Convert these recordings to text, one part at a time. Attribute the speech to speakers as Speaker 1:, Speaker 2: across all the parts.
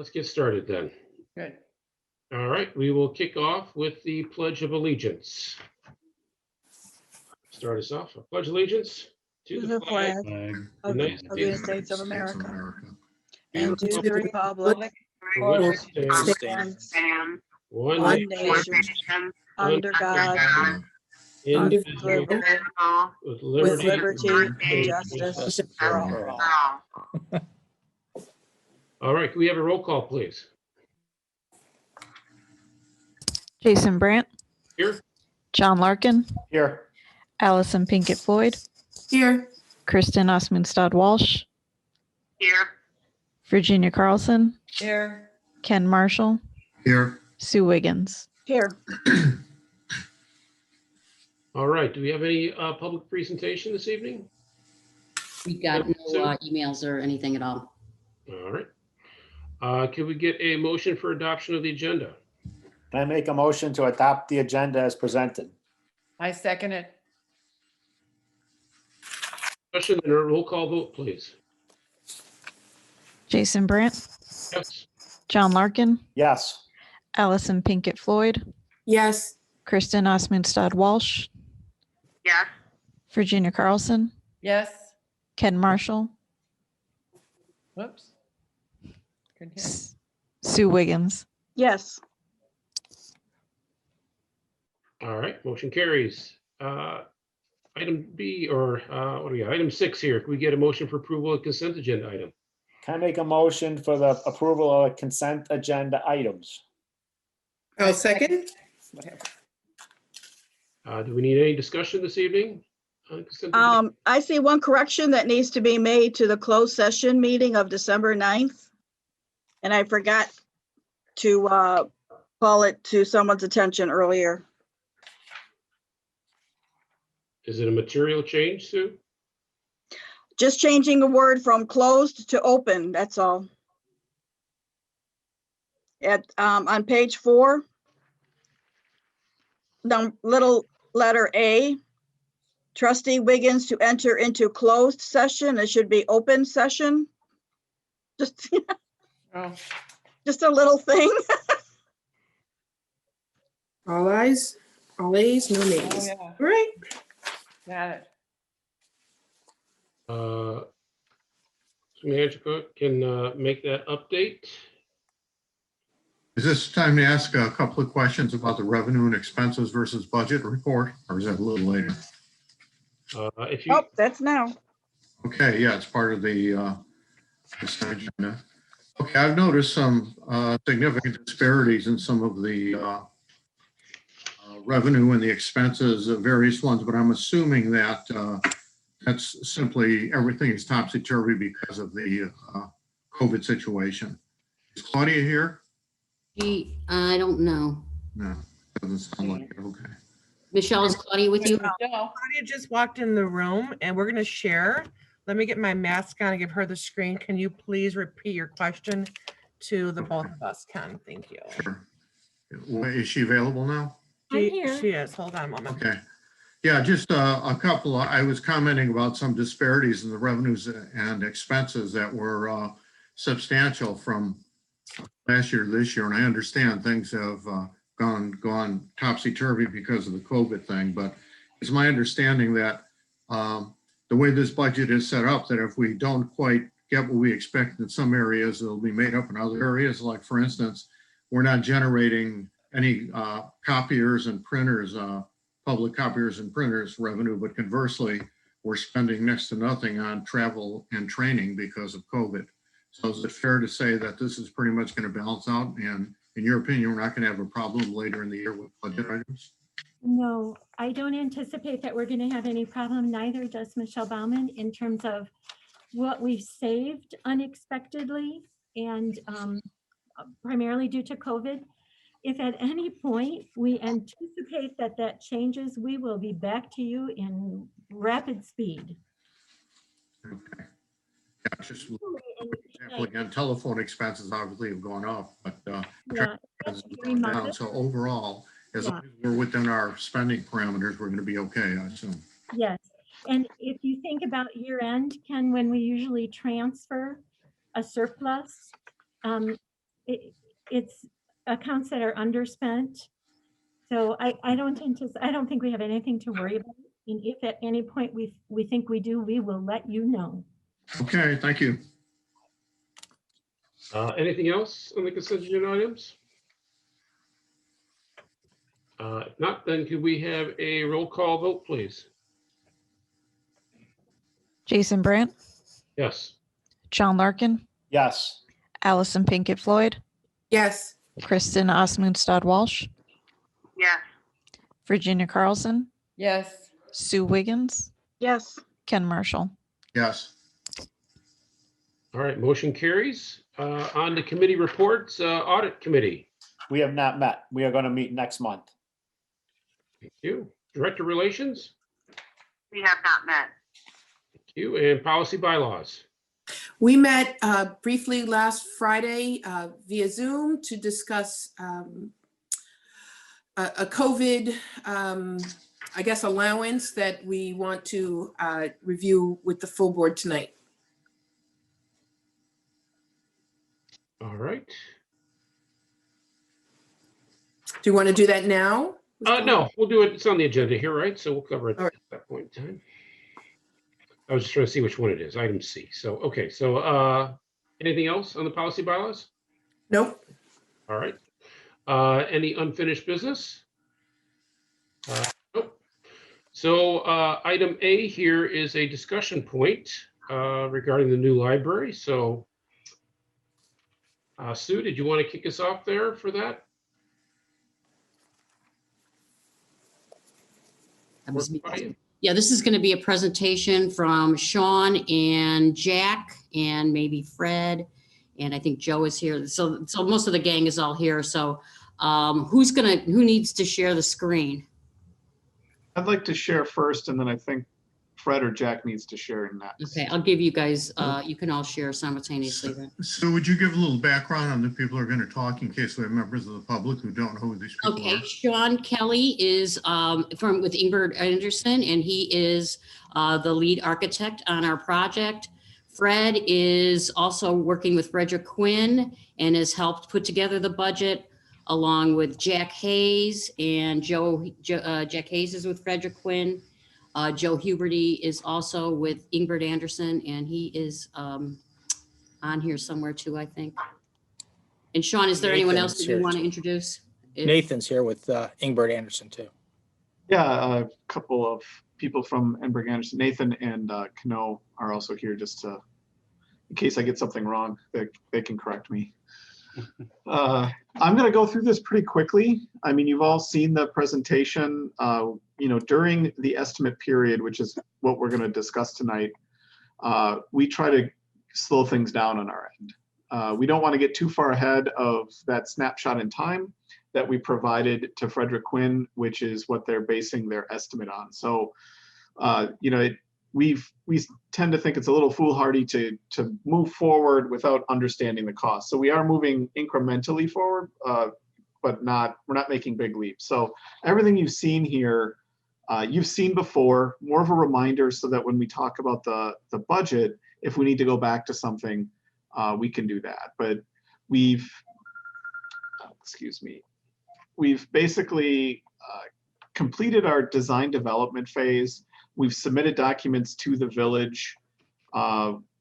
Speaker 1: Let's get started then.
Speaker 2: Good.
Speaker 1: All right, we will kick off with the Pledge of Allegiance. Start us off. I pledge allegiance to the flag
Speaker 3: of
Speaker 1: the
Speaker 3: the United States of America and to the republic
Speaker 1: for which it
Speaker 3: which
Speaker 1: stands
Speaker 3: stands
Speaker 1: one
Speaker 3: one
Speaker 1: nation,
Speaker 3: nation under God,
Speaker 1: indivisible,
Speaker 3: indivisible,
Speaker 1: with
Speaker 3: with
Speaker 1: liberty
Speaker 3: liberty and justice for all.
Speaker 1: All right, can we have a roll call, please?
Speaker 4: Jason Brandt,
Speaker 1: Here.
Speaker 4: John Larkin,
Speaker 2: Here.
Speaker 4: Allison Pinkett Floyd,
Speaker 3: Here.
Speaker 4: Kristen Osmundstad Walsh,
Speaker 3: Here.
Speaker 4: Virginia Carlson,
Speaker 3: Here.
Speaker 4: Ken Marshall,
Speaker 5: Here.
Speaker 4: Sue Wiggins.
Speaker 3: Here.
Speaker 1: All right, do we have any public presentation this evening?
Speaker 6: We got no
Speaker 1: Sue?
Speaker 6: emails or anything at all.
Speaker 1: All right. Can we get a motion for adoption of the agenda?
Speaker 2: Can I make a motion to adopt the agenda as presented?
Speaker 7: I second it.
Speaker 1: Question and a roll call vote, please.
Speaker 4: Jason Brandt,
Speaker 1: Yes.
Speaker 4: John Larkin,
Speaker 2: Yes.
Speaker 4: Allison Pinkett Floyd,
Speaker 3: Yes.
Speaker 4: Kristen Osmundstad Walsh,
Speaker 3: Yes.
Speaker 4: Virginia Carlson,
Speaker 7: Yes.
Speaker 4: Ken Marshall,
Speaker 7: Whoops. Couldn't hear.
Speaker 4: Sue Wiggins.
Speaker 3: Yes.
Speaker 1: All right, motion carries. Item B, or what do we got? Item 6 here. Can we get a motion for approval of consent agenda item?
Speaker 2: Can I make a motion for the approval of consent agenda items?
Speaker 3: I'll second.
Speaker 7: Whatever.
Speaker 1: Do we need any discussion this evening? On consent agenda?
Speaker 8: I see one correction that needs to be made to the closed session meeting of December 9th. And I forgot to call it to someone's attention earlier.
Speaker 1: Is it a material change, Sue?
Speaker 8: Just changing a word from closed to open, that's all. On page 4, little letter A, trustee Wiggins to enter into closed session, it should be open session. Just,
Speaker 7: Oh,
Speaker 8: just a little thing.
Speaker 3: All ayes, no
Speaker 7: oh
Speaker 3: nays.
Speaker 7: yeah.
Speaker 3: Right.
Speaker 7: Got it.
Speaker 1: Angela can make that update.
Speaker 5: Is this time to ask a couple of questions about the revenue and expenses versus budget report, or is that a little later?
Speaker 1: If you,
Speaker 8: Oh, that's now.
Speaker 5: Okay, yeah, it's part of the consent agenda. Okay, I've noticed some significant disparities in some of the revenue and the expenses of various ones, but I'm assuming that that's simply everything is topsy-turvy because of the COVID situation. Is Claudia here?
Speaker 6: I don't know.
Speaker 5: No, doesn't sound like it. Okay.
Speaker 6: Michelle, is Claudia with you?
Speaker 7: No.
Speaker 3: Claudia just walked in the room and we're gonna share. Let me get my mask on and give her the screen. Can you please repeat your question to the both of us, Ken? Thank you.
Speaker 5: Sure. Is she available now?
Speaker 3: She is. Hold on a moment.
Speaker 5: Okay. Yeah, just a couple. I was commenting about some disparities in the revenues and expenses that were substantial from last year to this year. And I understand things have gone topsy-turvy because of the COVID thing, but it's my understanding that the way this budget is set up, that if we don't quite get what we expect in some areas, it'll be made up in other areas. Like, for instance, we're not generating any copiers and printers, public copiers and printers revenue, but conversely, we're spending next to nothing on travel and training because of COVID. So is it fair to say that this is pretty much going to balance out? And in your opinion, we're not going to have a problem later in the year with budget items?
Speaker 9: No, I don't anticipate that we're going to have any problem. Neither does Michelle Baumann in terms of what we've saved unexpectedly and primarily due to COVID. If at any point we anticipate that that changes, we will be back to you in rapid speed.
Speaker 5: Okay. Yeah, just again, telephone expenses obviously have gone up, but
Speaker 9: Yeah,
Speaker 5: has
Speaker 9: very
Speaker 5: gone down.
Speaker 9: modest.
Speaker 5: So overall, as
Speaker 9: Yeah.
Speaker 5: long as we're within our spending parameters, we're going to be okay, I assume.
Speaker 9: Yes, and if you think about year end, Ken, when we usually transfer a surplus, it's accounts that are underspent. So I don't think we have anything to worry about. And if at any point we think we do, we will let you know.
Speaker 5: Okay, thank you.
Speaker 1: Anything else on the consent agenda items? If not, then could we have a roll call vote, please?
Speaker 4: Jason Brandt,
Speaker 1: Yes.
Speaker 4: John Larkin,
Speaker 2: Yes.
Speaker 4: Allison Pinkett Floyd,
Speaker 7: Yes.
Speaker 4: Kristen Osmundstad Walsh,
Speaker 7: Yes.
Speaker 4: Virginia Carlson,
Speaker 7: Yes.
Speaker 4: Sue Wiggins,
Speaker 8: Yes,
Speaker 4: Ken Marshall.
Speaker 5: Yes.
Speaker 1: All right, motion carries. On the committee reports, audit committee.
Speaker 2: We have not met. We are going to meet next month.
Speaker 1: Thank you. Director relations.
Speaker 7: We have not met.
Speaker 1: Thank you. And policy bylaws.
Speaker 10: We met briefly last Friday via Zoom to discuss a COVID, I guess, allowance that we want to review with the full board tonight.
Speaker 1: All right.
Speaker 10: Do you want to do that now?
Speaker 1: No, we'll do it. It's on the agenda here, right? So we'll cover it
Speaker 10: All right.
Speaker 1: at that point in time. I was just trying to see which one it is, item C. So, okay, so anything else on the policy bylaws?
Speaker 10: Nope.
Speaker 1: All right. Any unfinished business? Nope. So item A here is a discussion point regarding the new library. So Sue, did you want to kick us off there for that?
Speaker 6: Yeah, this is going to be a presentation from Sean and Jack and maybe Fred, and I think Joe is here. So most of the gang is all here. So who needs to share the screen?
Speaker 11: I'd like to share first, and then I think Fred or Jack needs to share next.
Speaker 6: Okay, I'll give you guys, you can all share simultaneously then.
Speaker 5: So would you give a little background on the people who are going to talk in case we have members of the public who don't know who these people
Speaker 6: Okay,
Speaker 5: are?
Speaker 6: Sean Kelly is with Ingrid Anderson, and he is the lead architect on our project. Fred is also working with Frederick Quinn and has helped put together the budget along with Jack Hayes and Jack Hayes is with Frederick Quinn. Joe Huberty is also with Ingrid Anderson, and he is on here somewhere too, I think. And Sean, is there anyone else that you want to introduce?
Speaker 12: Nathan's here with Ingrid Anderson too.
Speaker 11: Yeah, a couple of people from Enberg Anderson, Nathan and Kano are also here just to, in case I get something wrong, they can correct me. I'm going to go through this pretty quickly. I mean, you've all seen the presentation. During the estimate period, which is what we're going to discuss tonight, we try to slow things down on our end. We don't want to get too far ahead of that snapshot in time that we provided to Frederick Quinn, which is what they're basing their estimate on. So, we tend to think it's a little foolhardy to move forward without understanding the cost. So we are moving incrementally forward, but we're not making big leaps. So everything you've seen here, you've seen before, more of a reminder so that when we talk about the budget, if we need to go back to something, we can do that. But we've basically completed our design development phase. We've submitted documents to the village,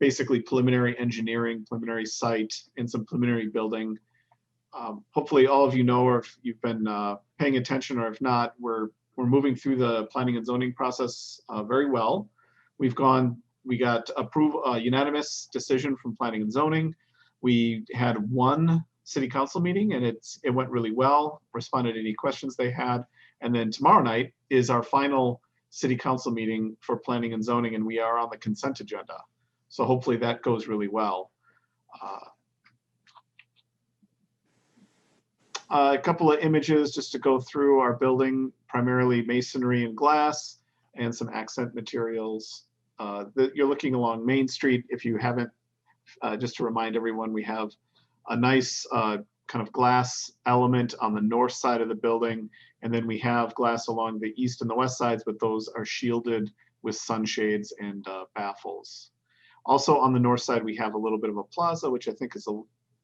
Speaker 11: basically preliminary engineering, preliminary site, and some preliminary building. Hopefully all of you know, or if you've been paying attention, or if not, we're moving through the planning and zoning process very well. We got unanimous decision from planning and zoning. We had one city council meeting and it went really well, responded to any questions they had. And then tomorrow night is our final city council meeting for planning and zoning, and we are on the consent agenda. So hopefully that goes really well. A couple of images just to go through our building, primarily masonry and glass and some accent materials. You're looking along Main Street. If you haven't, just to remind everyone, we have a nice kind of glass element on the north side of the building. And then we have glass along the east and the west sides, but those are shielded with sunshades and baffles. Also on the north side, we have a little bit of a plaza, which I think is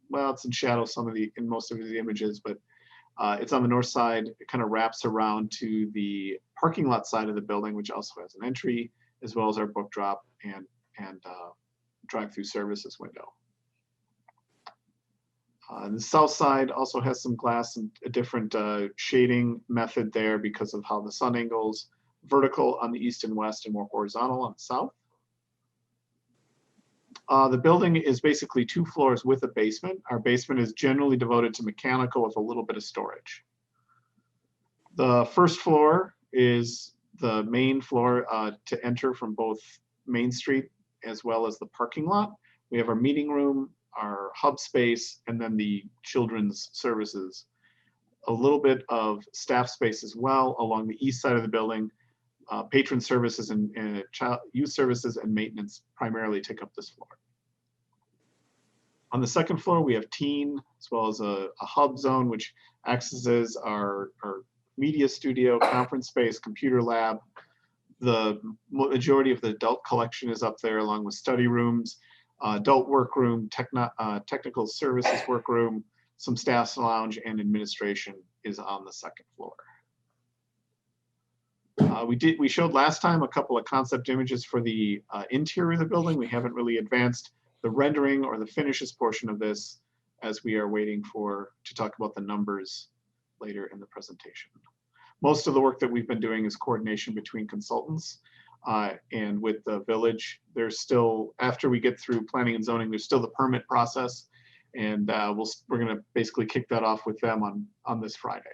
Speaker 11: well, it's in shadow in most of the images, but it's on the north side. It kind of wraps around to the parking lot side of the building, which also has an entry, as well as our book drop and drive-through services window. The south side also has some glass and a different shading method there because of how the sun angles, vertical on the east and west and more horizontal on the south. The building is basically 2 floors with a basement. Our basement is generally devoted to mechanical with a little bit of storage. The first floor is the main floor to enter from both Main Street as well as the parking lot. We have our meeting room, our hub space, and then the children's services. A little bit of staff space as well along the east side of the building. Patron services and child youth services and maintenance primarily take up this floor. On the second floor, we have teen as well as a hub zone, which accesses our media studio, conference space, computer lab. The majority of the adult collection is up there, along with study rooms, adult workroom, technical services workroom, some staff's lounge, and administration is on the second floor. We showed last time a couple of concept images for the interior of the building. We haven't really advanced the rendering or the finishes portion of this, as we are waiting to talk about the numbers later in the presentation. Most of the work that we've been doing is coordination between consultants and with the village. There's still, after we get through planning and zoning, there's still the permit process, and we're going to basically kick that off with them on this Friday.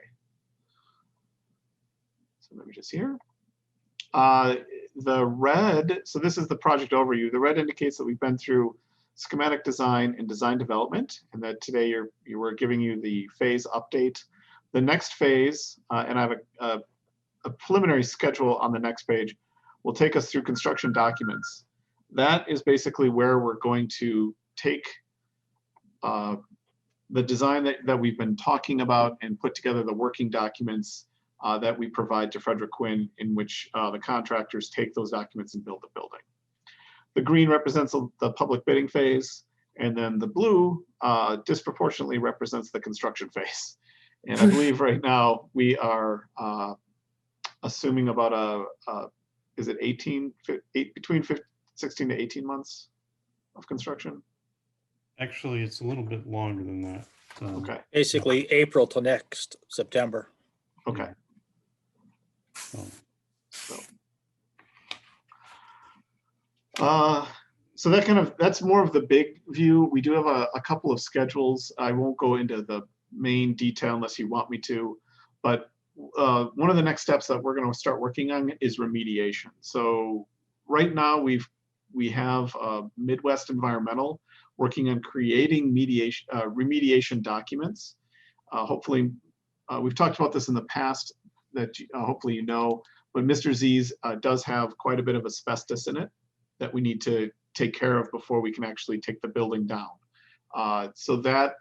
Speaker 11: So let me just here. The red, so this is the project overview. The red indicates that we've been through schematic design and design development, and that today we're giving you the phase update. The next phase, and I have a preliminary schedule on the next page, will take us through construction documents. That is basically where we're going to take the design that we've been talking about and put together the working documents that we provide to Frederick Quinn, in which the contractors take those documents and build the building. The green represents the public bidding phase, and then the blue disproportionately represents the construction phase. And I believe right now we are assuming about is it between 16 to 18 months of construction?
Speaker 13: Actually, it's a little bit longer than that.
Speaker 11: Okay.
Speaker 12: Basically April to next September.
Speaker 11: Okay. So that's more of the big view. We do have a couple of schedules. I won't go into the main detail unless you want me to, but one of the next steps that we're going to start working on is remediation. So right now we have Midwest Environmental working on creating remediation documents. Hopefully, we've talked about this in the past that hopefully you know, but Mr. Z's does have quite a bit of asbestos in it that we need to take care of before we can actually take the building down. So that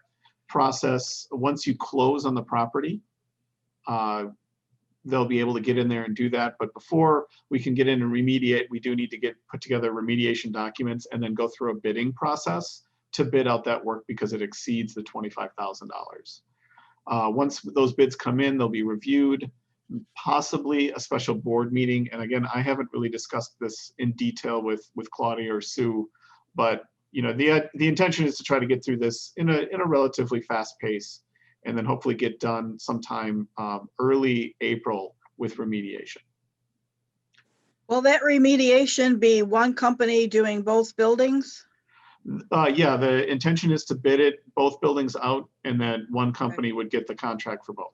Speaker 11: process, once you close on the property, they'll be able to get in there and do that. But before we can get in and remediate, we do need to put together remediation documents and then go through a bidding process to bid out that work because it exceeds the $25,000. Once those bids come in, they'll be reviewed, possibly a special board meeting. And again, I haven't really discussed this in detail with Claudia or Sue, but you know, the intention is to try to get through this in a relatively fast pace, and then hopefully get done sometime early April with remediation.
Speaker 8: Will that remediation be one company doing both buildings?
Speaker 11: Yeah, the intention is to bid both buildings out, and then one company would get the contract for both.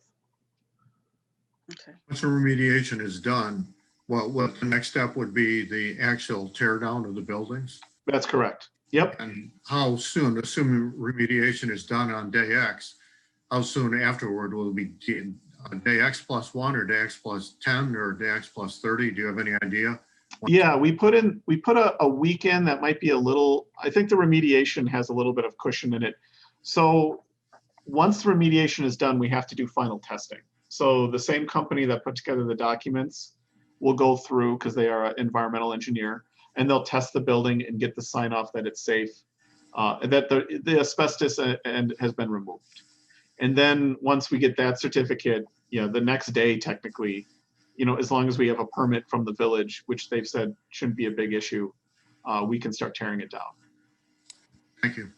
Speaker 8: Okay.
Speaker 5: Once the remediation is done, what the next step would be the actual tear down of the buildings?
Speaker 11: That's correct. Yep.
Speaker 5: And how soon, assuming remediation is done on day X, how soon afterward will it be day X plus 1 or day X plus 10 or day X plus 30? Do you have any idea?
Speaker 11: Yeah, we put a weekend that might be a little, I think the remediation has a little bit of cushion in it. So once the remediation is done, we have to do final testing. So the same company that put together the documents will go through, because they are an environmental engineer, and they'll test the building and get the sign off that it's safe. that the asbestos and has been removed. And then once we get that certificate, the next day technically, as long as we have a permit from the village, which they've said shouldn't be a big issue, we can start tearing it down.
Speaker 5: Thank you.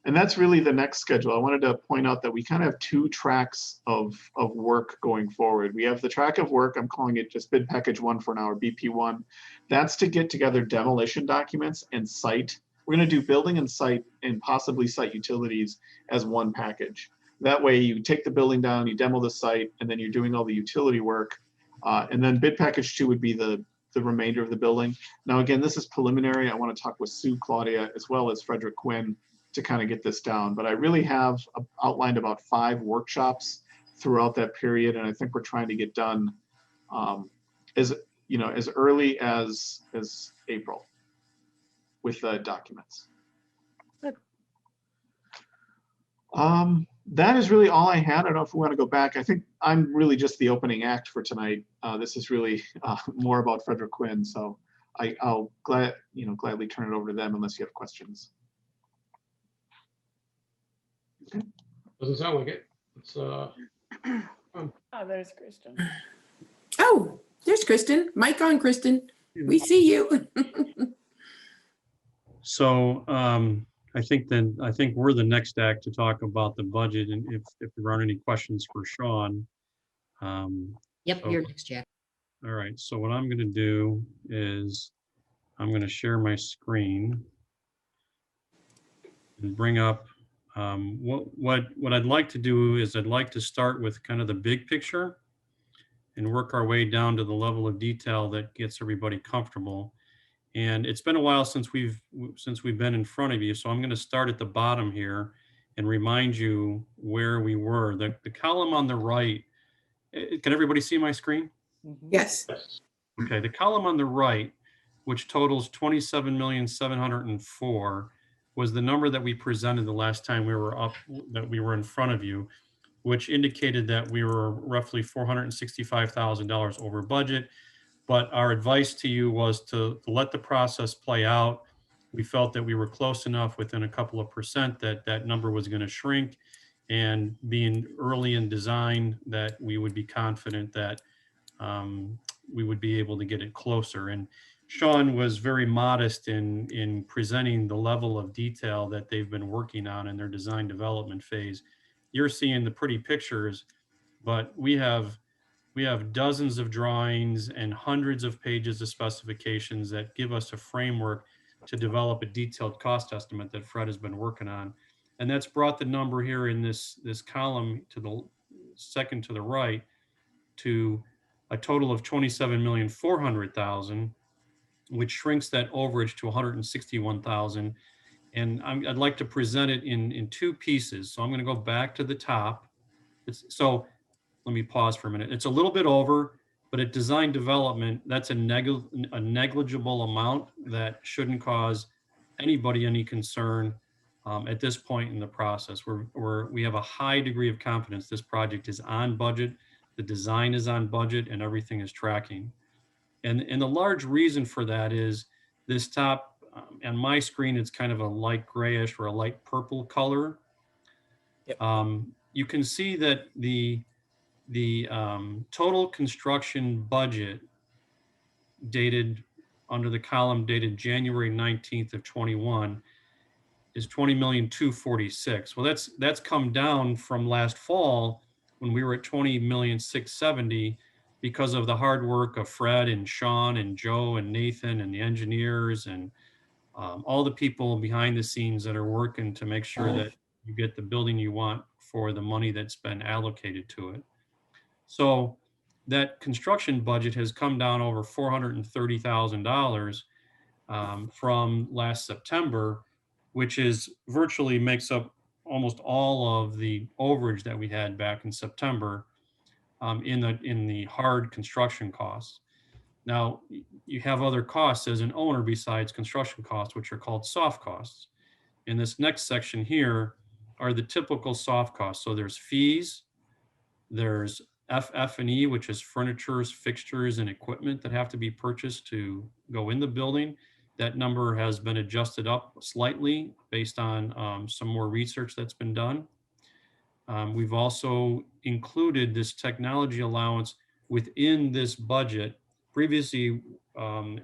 Speaker 11: And that's really the next schedule. I wanted to point out that we kind of have two tracks of work going forward. We have the track of work, I'm calling it just bid package 1 for now, or BP1. That's to get together demolition documents and site. We're going to do building and site and possibly site utilities as one package. That way you take the building down, you demo the site, and then you're doing all the utility work. And then bid package 2 would be the remainder of the building. Now, again, this is preliminary. I want to talk with Sue, Claudia, as well as Frederick Quinn to kind of get this down. But I really have outlined about 5 workshops throughout that period. And I think we're trying to get done as early as April with documents.
Speaker 3: Good.
Speaker 11: That is really all I had. I don't know if we want to go back. I think I'm really just the opening act for tonight. This is really more about Frederick Quinn. So I'll gladly turn it over to them unless you have questions. Okay.
Speaker 1: Doesn't sound like it. It's
Speaker 7: Oh, there's Kristen.
Speaker 10: Oh, there's Kristen. Mic on, Kristen. We see you.
Speaker 13: So I think we're the next act to talk about the budget, and if there aren't any questions for Sean.
Speaker 6: Yep,
Speaker 13: so-
Speaker 6: you're next, Jack.
Speaker 13: All right, so what I'm gonna do is I'm gonna share my screen and bring up what I'd like to do is I'd like to start with kind of the big picture and work our way down to the level of detail that gets everybody comfortable. And it's been a while since we've been in front of you, so I'm going to start at the bottom here and remind you where we were. The column on the right, can everybody see my screen?
Speaker 10: Yes.
Speaker 13: Okay, the column on the right, which totals 27,704,000, was the number that we presented the last time we were up, that we were in front of you, which indicated that we were roughly $465,000 over budget. But our advice to you was to let the process play out. We felt that we were close enough, within a couple of percent, that that number was going to shrink. And being early in design, that we would be confident that we would be able to get it closer. And Sean was very modest in presenting the level of detail that they've been working on in their design development phase. You're seeing the pretty pictures, but we have dozens of drawings and hundreds of pages of specifications that give us a framework to develop a detailed cost estimate that Fred has been working on. And that's brought the number here in this column to the second to the right to a total of 27,400,000, which shrinks that overage to 161,000. And I'd like to present it in 2 pieces. So I'm going to go back to the top. So let me pause for a minute. It's a little bit over, but at design development, that's a negligible amount that shouldn't cause anybody any concern at this point in the process. We have a high degree of confidence this project is on budget, the design is on budget, and everything is tracking. And the large reason for that is this top, on my screen, it's kind of a light grayish or a light purple color.
Speaker 12: Yep.
Speaker 13: You can see that the total construction budget dated under the column dated January 19th of 21 is 20,246,000. Well, that's come down from last fall when we were at 20,670,000 because of the hard work of Fred and Sean and Joe and Nathan and the engineers and all the people behind the scenes that are working to make sure that you get the building you want for the money that's been allocated to it. So that construction budget has come down over $430,000 from last September, which is virtually makes up almost all of the overage that we had back in September in the hard construction costs. Now, you have other costs as an owner besides construction costs, which are called soft costs. In this next section here are the typical soft costs. So there's fees, there's FF&E, which is furnitures, fixtures, and equipment that have to be purchased to go in the building. That number has been adjusted up slightly based on some more research that's been done. We've also included this technology allowance within this budget. Previously,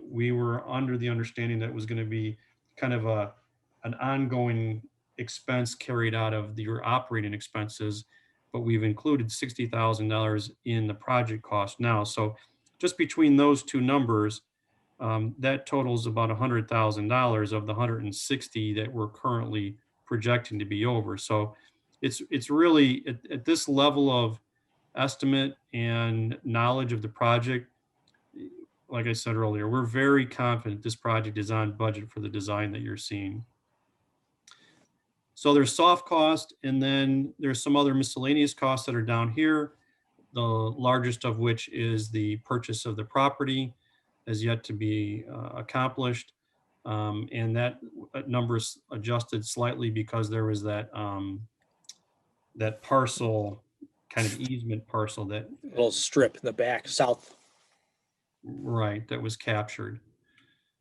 Speaker 13: we were under the understanding that it was going to be kind of an ongoing expense carried out of your operating expenses, but we've included $60,000 in the project cost now. So just between those two numbers, that totals about $100,000 of the 160 that we're currently projecting to be over. So it's really at this level of estimate and knowledge of the project. Like I said earlier, we're very confident this project is on budget for the design that you're seeing. So there's soft cost, and then there's some other miscellaneous costs that are down here. The largest of which is the purchase of the property has yet to be accomplished. And that number is adjusted slightly because there was that that parcel, kind of easement parcel that,
Speaker 12: Little strip in the back, south.
Speaker 13: right, that was captured.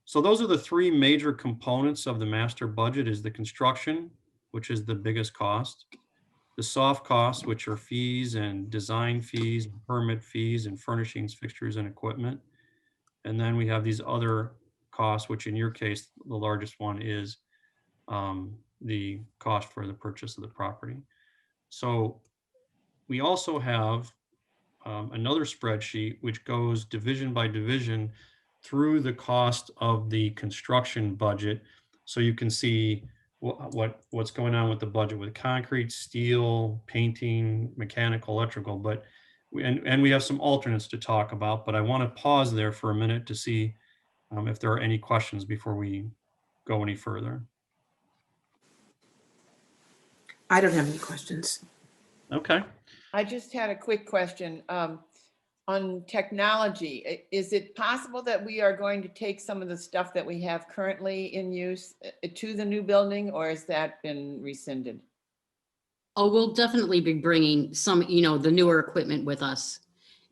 Speaker 13: So those are the three major components of the master budget: is the construction, which is the biggest cost; the soft costs, which are fees and design fees, permit fees, and furnishings, fixtures, and equipment. And then we have these other costs, which in your case, the largest one is the cost for the purchase of the property. So we also have another spreadsheet which goes division by division through the cost of the construction budget. So you can see what's going on with the budget with concrete, steel, painting, mechanical, electrical, but and we have some alternates to talk about, but I want to pause there for a minute to see if there are any questions before we go any further.
Speaker 10: I don't have any questions.
Speaker 13: Okay.
Speaker 7: I just had a quick question. On technology, is it possible that we are going to take some of the stuff that we have currently in use to the new building, or has that been rescinded?
Speaker 6: Oh, we'll definitely be bringing some, the newer equipment with us.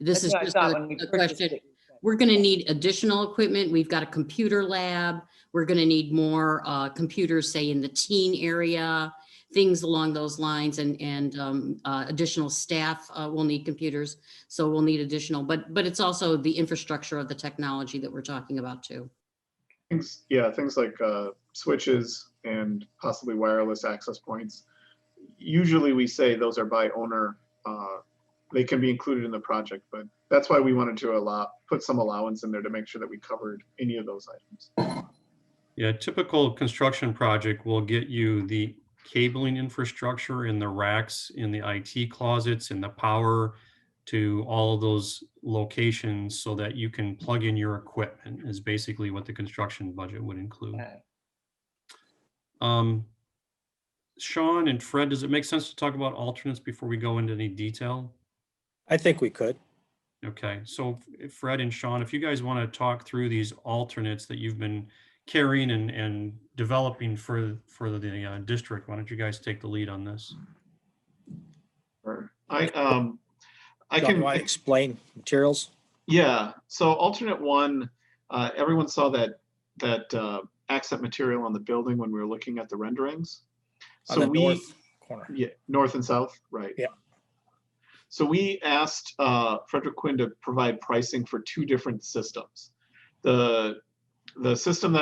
Speaker 6: This
Speaker 7: That's
Speaker 6: is
Speaker 7: what I
Speaker 6: just
Speaker 7: thought
Speaker 6: a
Speaker 7: when we
Speaker 6: a
Speaker 7: purchased
Speaker 6: question.
Speaker 7: it.
Speaker 6: We're going to need additional equipment. We've got a computer lab. We're going to need more computers, say in the teen area, things along those lines, and additional staff will need computers. So we'll need additional, but it's also the infrastructure of the technology that we're talking about too.
Speaker 11: Things like switches and possibly wireless access points. Usually we say those are by owner. They can be included in the project, but that's why we wanted to put some allowance in there to make sure that we covered any of those items.
Speaker 13: Yeah, typical construction project will get you the cabling infrastructure in the racks, in the IT closets, and the power to all of those locations so that you can plug in your equipment is basically what the construction budget would include. Sean and Fred, does it make sense to talk about alternates before we go into any detail?
Speaker 12: I think we could.
Speaker 13: Okay, so Fred and Sean, if you guys want to talk through these alternates that you've been carrying and developing for the district, why don't you guys take the lead on this?
Speaker 11: I
Speaker 12: John,
Speaker 11: can
Speaker 12: want to explain materials.
Speaker 11: Yeah. So alternate one, everyone saw that accent material on the building when we were looking at the renderings.
Speaker 12: On
Speaker 11: So
Speaker 12: the north corner.
Speaker 11: Yeah, north and south, right?
Speaker 12: Yeah.
Speaker 11: So we asked Frederick Quinn to provide pricing for two different systems. The system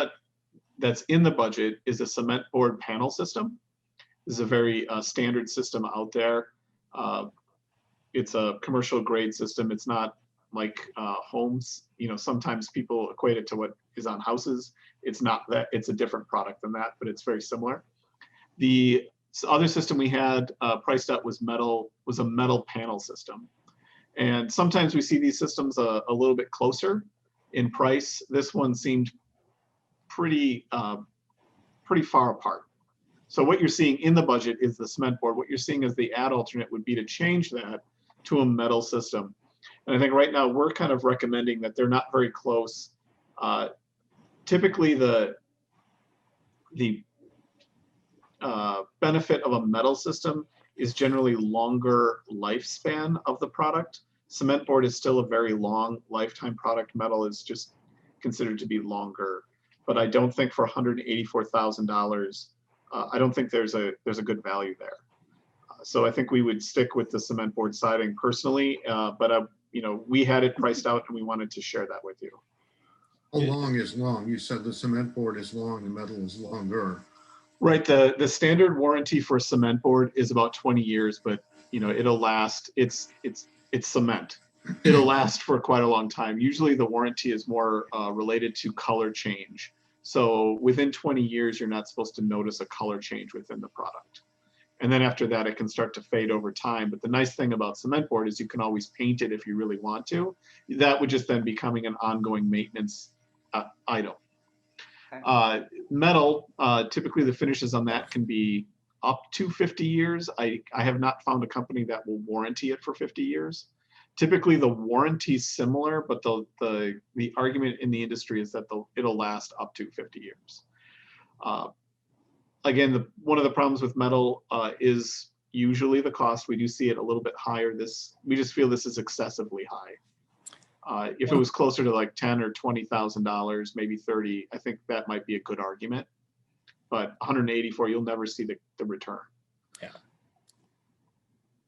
Speaker 11: that's in the budget is a cement board panel system. This is a very standard system out there. It's a commercial grade system. It's not like homes. Sometimes people equate it to what is on houses. It's not that. It's a different product than that, but it's very similar. The other system we had priced out was a metal panel system. And sometimes we see these systems a little bit closer in price. This one seemed pretty far apart. So what you're seeing in the budget is the cement board. What you're seeing as the add alternate would be to change that to a metal system. And I think right now we're kind of recommending that they're not very close. Typically the benefit of a metal system is generally longer lifespan of the product. Cement board is still a very long lifetime product. Metal is just considered to be longer but I don't think for $184,000, I don't think there's a good value there. So I think we would stick with the cement board siding personally, but we had it priced out and we wanted to share that with you.
Speaker 5: How long is long? You said the cement board is long, the metal is longer.
Speaker 11: Right. The standard warranty for a cement board is about 20 years, but it'll last. It's cement. It'll last for quite a long time. Usually the warranty is more related to color change. So within 20 years, you're not supposed to notice a color change within the product. And then after that, it can start to fade over time. But the nice thing about cement board is you can always paint it if you really want to. That would just then becoming an ongoing maintenance item. Metal, typically the finishes on that can be up to 50 years. I have not found a company that will warranty it for 50 years. Typically the warranty is similar, but the argument in the industry is that it'll last up to 50 years. Again, one of the problems with metal is usually the cost. We do see it a little bit higher. We just feel this is excessively high. If it was closer to like $10,000 or $20,000, maybe 30, I think that might be a good argument. But 184, you'll never see the return.
Speaker 12: Yeah.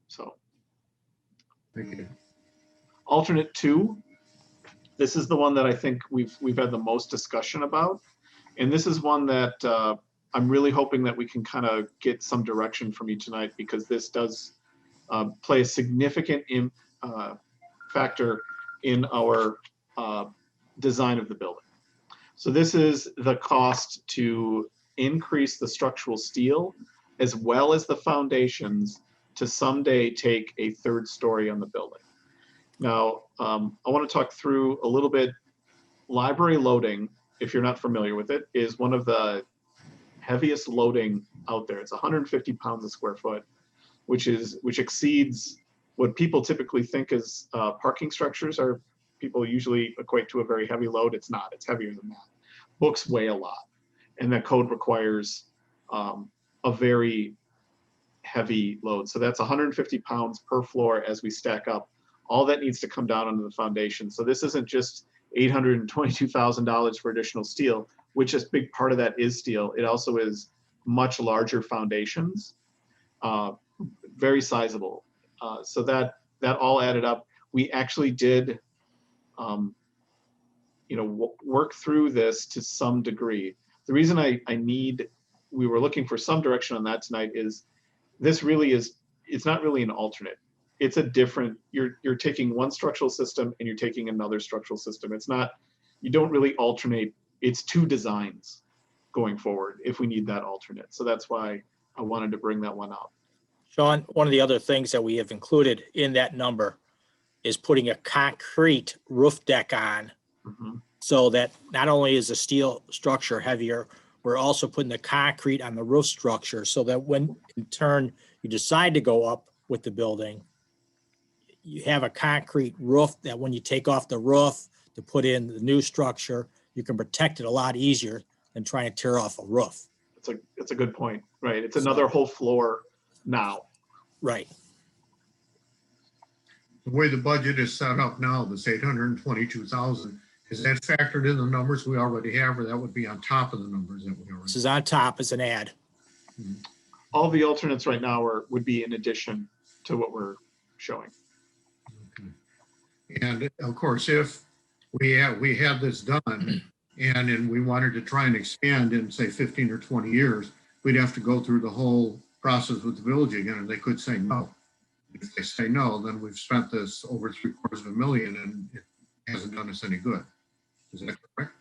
Speaker 11: So.
Speaker 5: Thank you.
Speaker 11: Alternate 2. This is the one that I think we've had the most discussion about, and this is one that I'm really hoping that we can kind of get some direction from you tonight, because this does play a significant factor in our design of the building. So this is the cost to increase the structural steel as well as the foundations to someday take a 3rd story on the building. Now, I want to talk through a little bit. Library loading, if you're not familiar with it, is one of the heaviest loading out there. It's 150 pounds a square foot, which exceeds what people typically think as parking structures are. People usually equate to a very heavy load. It's not. It's heavier than that. Books weigh a lot, and that code requires a very heavy load. So that's 150 pounds per floor as we stack up. All that needs to come down onto the foundation. So this isn't just $822,000 for additional steel, which a big part of that is steel. It also is much larger foundations, very sizable. So that all added up. We actually did, work through this to some degree. The reason we were looking for some direction on that tonight is this really is, it's not really an alternate. It's a different, you're taking one structural system and you're taking another structural system. It's not, you don't really alternate. It's 2 designs going forward if we need that alternate. So that's why I wanted to bring that one up.
Speaker 12: Sean, one of the other things that we have included in that number is putting a concrete roof deck on, so that not only is the steel structure heavier, we're also putting the concrete on the roof structure, so that when in turn you decide to go up with the building, you have a concrete roof that when you take off the roof to put in the new structure, you can protect it a lot easier than trying to tear off a roof.
Speaker 11: It's a good point, right? It's another whole floor now.
Speaker 12: Right.
Speaker 5: The way the budget is set up now, this 822,000, is that factored in the numbers we already have, or that would be on top of the numbers that we already have?
Speaker 12: This is on top as an add.
Speaker 11: All the alternates right now would be in addition to what we're showing.
Speaker 5: Okay. And of course, if we had this done and we wanted to try and expand in, say, 15 or 20 years, we'd have to go through the whole process with the village again, and they could say no. If they say no, then we've spent this over $750,000 and it hasn't done us any good. Is that correct?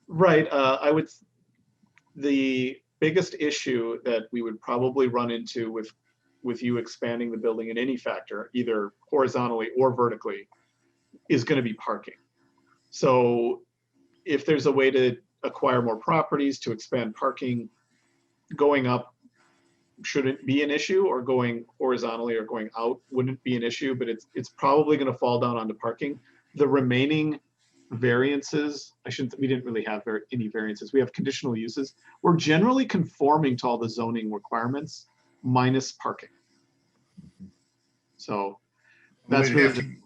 Speaker 11: Right. The biggest issue that we would probably run into with you expanding the building in any factor, either horizontally or vertically, is going to be parking. So if there's a way to acquire more properties to expand parking, going up shouldn't be an issue, or going horizontally or going out wouldn't be an issue, but it's probably going to fall down onto parking. The remaining variances, we didn't really have any variances. We have conditional uses. We're generally conforming to all the zoning requirements minus parking. So that's really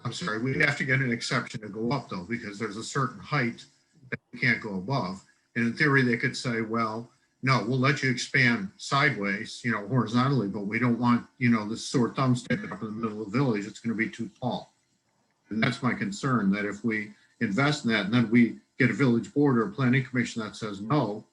Speaker 5: I'm sorry, we'd have to get an exception to go up though, because there's a certain height that we can't go above. And in theory, they could say, well, no, we'll let you expand sideways, horizontally, but we don't want, this sore thumb sticking up in the middle of the village. It's going to be too tall. And that's my concern, that if we invest in that and then we get a village board or a planning commission that says no,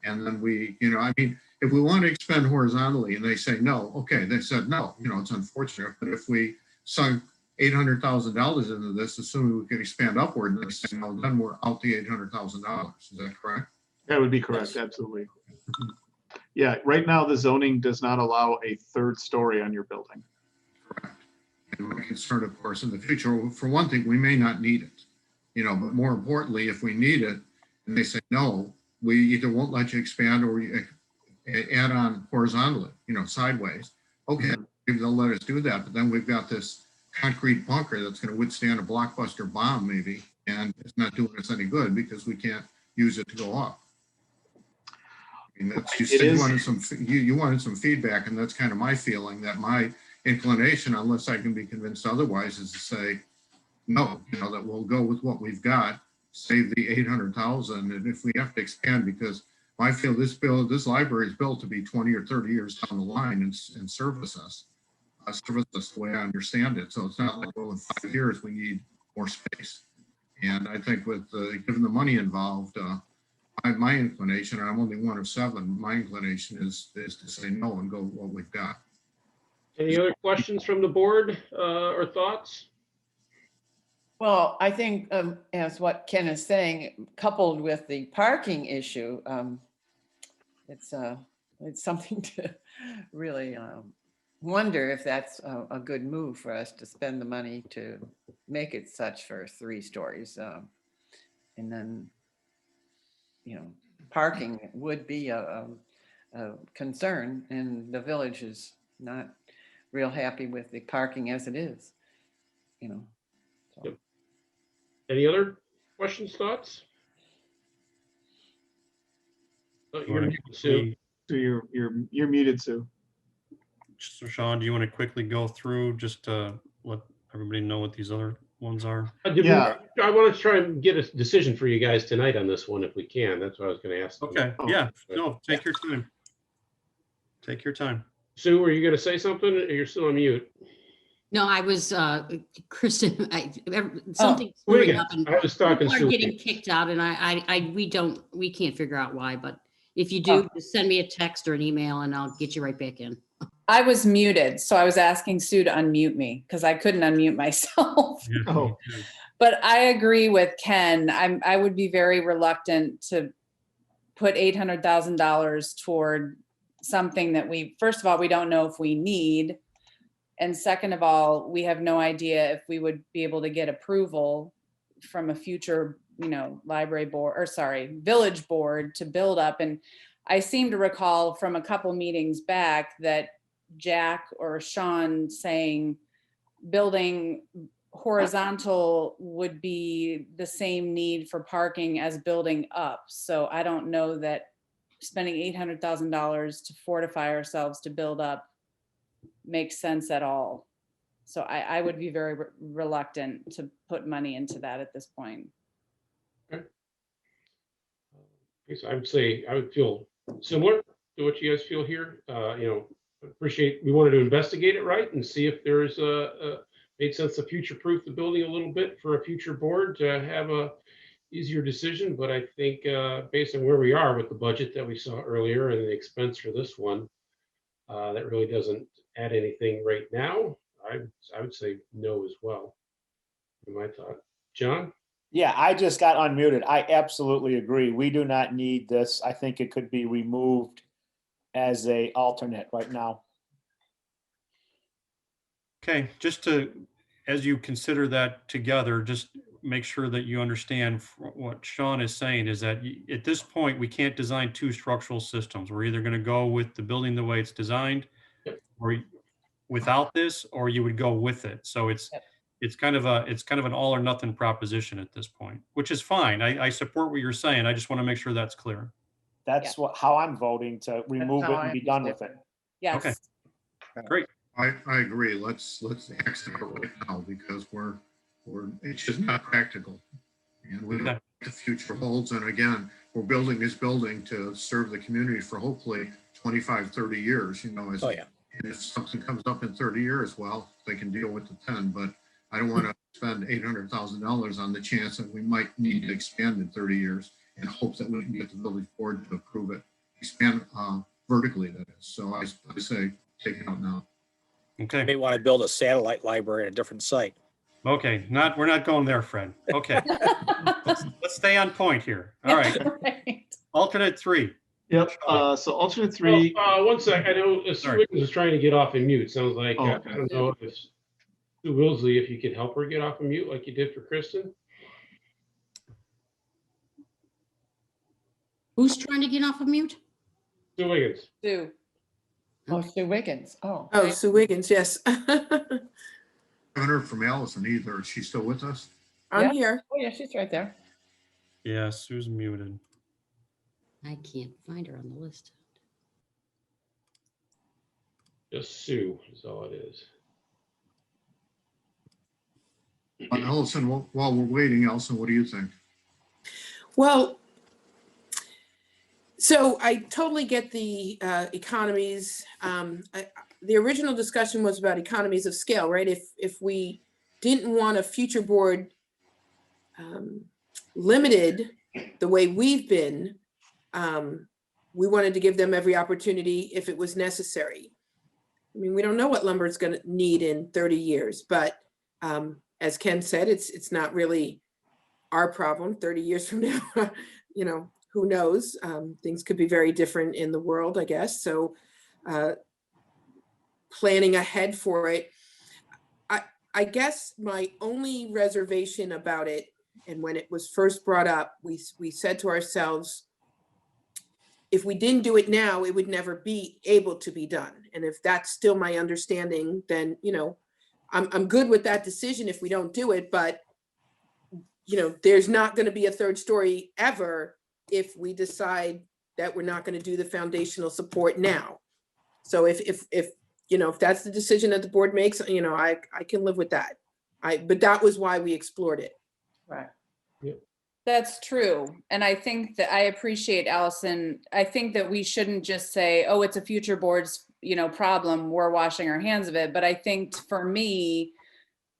Speaker 5: and then we, if we want to expand horizontally and they say no, okay, they said no, it's unfortunate. But if we sunk $800,000 into this, assuming we could expand upward, and they say no, then we're out the $800,000. Is that correct?
Speaker 11: That would be correct, absolutely. Yeah, right now the zoning does not allow a third story on your building.
Speaker 5: Correct. And we're concerned, of course, in the future, for one thing, we may not need it, but more importantly, if we need it and they say no, we either won't let you expand or add on horizontally, sideways. Okay, maybe they'll let us do that, but then we've got this concrete bunker that's going to withstand a blockbuster bomb maybe, and it's not doing us any good because we can't use it to go up. I mean, that's, you said you wanted some feedback, and that's kind of my feeling, that my inclination, unless I can be convinced otherwise, is to say no, that we'll go with what we've got, save the 800,000, and if we have to expand, because I feel this library is built to be 20 or 30 years down the line and service us the way I understand it. So it's not like, well, in 5 years we need more space. And I think with given the money involved, my inclination, and I'm only one of 7, my inclination is to say no and go with what we've got.
Speaker 1: Any other questions from the board or thoughts?
Speaker 7: Well, I think as what Ken is saying, coupled with the parking issue, it's something to really wonder if that's a good move for us to spend the money to make it such for 3 stories. And then, parking would be a concern, and the village is not real happy with the parking as it is, So.
Speaker 1: Yep. Any other questions, thoughts? Oh, you're muted, Sue.
Speaker 11: So you're muted, Sue.
Speaker 13: So Sean, do you want to quickly go through just to let everybody know what these other ones are?
Speaker 11: Yeah.
Speaker 1: I want to try and get a decision for you guys tonight on this one if we can. That's what I was going to ask.
Speaker 13: Okay, yeah, no, take your time. Take your time.
Speaker 1: Sue, were you going to say something? You're still on mute.
Speaker 6: No, I was, Kristen, something's screwing up and
Speaker 1: I was talking
Speaker 6: people are
Speaker 1: Sue.
Speaker 6: getting kicked out, and we can't figure out why, but if you do, just send me a text or an email and I'll get you right back in.
Speaker 14: I was muted, so I was asking Sue to unmute me because I couldn't unmute myself.
Speaker 11: Oh.
Speaker 14: But I agree with Ken. I would be very reluctant to put $800,000 toward something that first of all, we don't know if we need. And second of all, we have no idea if we would be able to get approval from a future, library board, village board to build up. And I seem to recall from a couple meetings back that Jack or Sean saying building horizontal would be the same need for parking as building up. So I don't know that spending $800,000 to fortify ourselves to build up makes sense at all. So I would be very reluctant to put money into that at this point.
Speaker 1: Okay. I would say I would feel similar to what you guys feel here. Appreciate, we wanted to investigate it right and see if there's made sense to future-proof the building a little bit for a future board to have a easier decision. But I think based on where we are with the budget that we saw earlier and the expense for this one, that really doesn't add anything right now. I would say no as well. My thought. John?
Speaker 2: Yeah, I just got unmuted. I absolutely agree. We do not need this. I think it could be removed as a alternate right now.
Speaker 13: Okay, as you consider that together, just make sure that you understand what Sean is saying is that at this point, we can't design 2 structural systems. We're either going to go with the building the way it's designed, or without this, or you would go with it. So it's kind of an all or nothing proposition at this point, which is fine. I support what you're saying. I just want to make sure that's clear.
Speaker 2: That's how I'm voting, to remove it and be done with it.
Speaker 14: Yes.
Speaker 13: Okay. Great.
Speaker 5: I agree. Let's exit it right now because it's just not practical. And the future holds. And again, we're building this building to serve the community for hopefully 25, 30 years, you know, as,
Speaker 12: Oh, yeah.
Speaker 5: and if something comes up in 30 years, well, they can deal with the 10, but I don't want to spend $800,000 on the chance that we might need to expand in 30 years and hope that we can get the village board to approve it, expand vertically, that is. So I say, take it out now.
Speaker 13: Okay.
Speaker 12: May want to build a satellite library at a different site.
Speaker 13: Okay, we're not going there, Fred. Okay. Let's stay on point here. All right.
Speaker 14: Right.
Speaker 13: Alternate 3.
Speaker 11: Yep, so alternate 3,
Speaker 1: Well, one sec, I know Sue
Speaker 13: Sorry.
Speaker 1: Wiggins is trying to get off and mute. Sounds like,
Speaker 11: Oh,
Speaker 1: I
Speaker 11: okay.
Speaker 1: don't know if Sue Wilsley, if you could help her get off and mute like you did for Kristen.
Speaker 6: Who's trying to get off of mute?
Speaker 1: Sue Wiggins.
Speaker 14: Sue.
Speaker 7: Oh, Sue Wiggins. Oh,
Speaker 10: Oh, Sue Wiggins, yes.
Speaker 5: Haven't heard from Allison either. Is she still with us?
Speaker 10: I'm
Speaker 7: Yeah.
Speaker 10: here.
Speaker 7: oh yeah, she's right there.
Speaker 13: Yeah, Sue's muted.
Speaker 6: I can't find her on the list.
Speaker 1: Just Sue is all it is.
Speaker 5: Allison, while we're waiting, Allison, what do you think?
Speaker 10: Well, so I totally get the economies. The original discussion was about economies of scale, right? If we didn't want a future board limited the way we've been, we wanted to give them every opportunity if it was necessary. I mean, we don't know what lumber is going to need in 30 years, but as Ken said, it's not really our problem 30 years from now. You know, who knows? Things could be very different in the world, I guess. So planning ahead for it. I guess my only reservation about it, and when it was first brought up, we said to ourselves, if we didn't do it now, it would never be able to be done. And if that's still my understanding, then, you know, I'm good with that decision if we don't do it, but you know, there's not going to be a third story ever if we decide that we're not going to do the foundational support now. So if you know, if that's the decision that the board makes, you know, I can live with that. But that was why we explored it.
Speaker 7: Right.
Speaker 14: That's true. And I think that I appreciate Allison. I think that we shouldn't just say, oh, it's a future board's, you know, problem. We're washing our hands of it. But I think for me,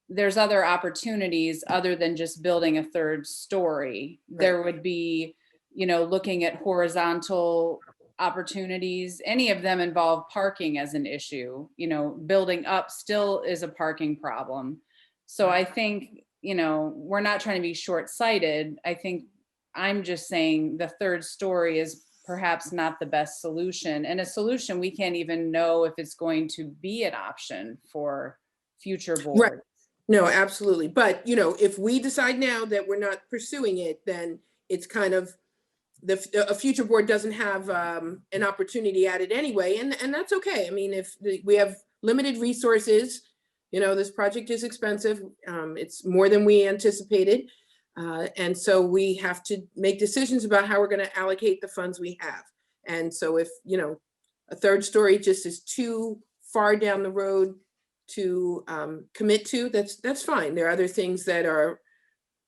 Speaker 14: there's other opportunities other than just building a third story.
Speaker 10: Right.
Speaker 14: There would be, you know, looking at horizontal opportunities. Any of them involve parking as an issue. You know, building up still is a parking problem. So I think, you know, we're not trying to be short-sighted. I think I'm just saying the third story is perhaps not the best solution, and a solution we can't even know if it's going to be an option for future boards.
Speaker 10: Right. No, absolutely. But, you know, if we decide now that we're not pursuing it, then it's kind of a future board doesn't have an opportunity at it anyway. And that's okay. I mean, if we have limited resources, you know, this project is expensive. It's more than we anticipated. And so we have to make decisions about how we're going to allocate the funds we have. And so if, you know, a third story just is too far down the road to commit to, that's fine. There are other things that are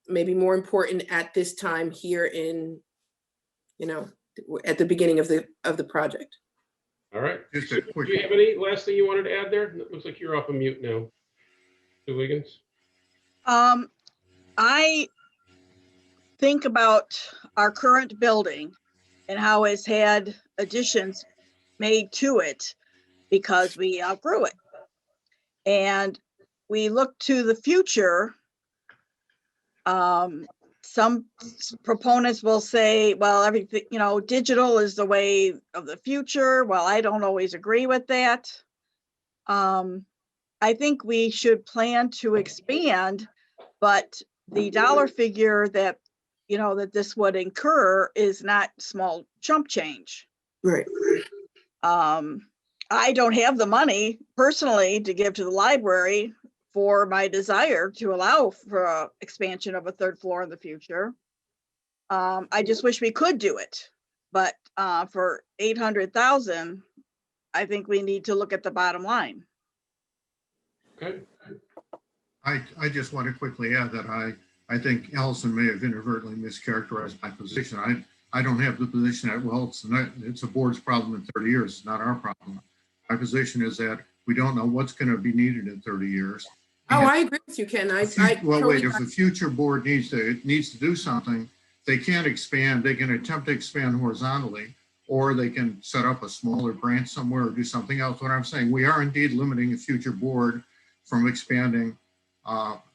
Speaker 10: maybe more important at this time here in, you know, at the beginning of the project.
Speaker 1: All right.
Speaker 5: Just
Speaker 1: Sue,
Speaker 5: a
Speaker 1: do
Speaker 5: quick,
Speaker 1: you have any last thing you wanted to add there? It looks like you're off of mute now. Sue Wiggins.
Speaker 8: I think about our current building and how it's had additions made to it because we outgrew it. And we look to the future. Some proponents will say, well, everything, you know, digital is the way of the future. Well, I don't always agree with that. I think we should plan to expand, but the dollar figure that, you know, that this would incur is not small chump change.
Speaker 10: Right.
Speaker 8: I don't have the money personally to give to the library for my desire to allow for a expansion of a third floor in the future. I just wish we could do it, but for 800,000, I think we need to look at the bottom line.
Speaker 1: Okay.
Speaker 5: I just want to quickly add that I think Allison may have inadvertently mischaracterized my position. I don't have the position that, well, it's a board's problem in 30 years. It's not our problem. My position is that we don't know what's going to be needed in 30 years.
Speaker 10: Oh, I agree with you, Ken.
Speaker 5: Well, wait, if the future board needs to do something, they can't expand. They can attempt to expand horizontally, or they can set up a smaller branch somewhere or do something else. What I'm saying, we are indeed limiting a future board from expanding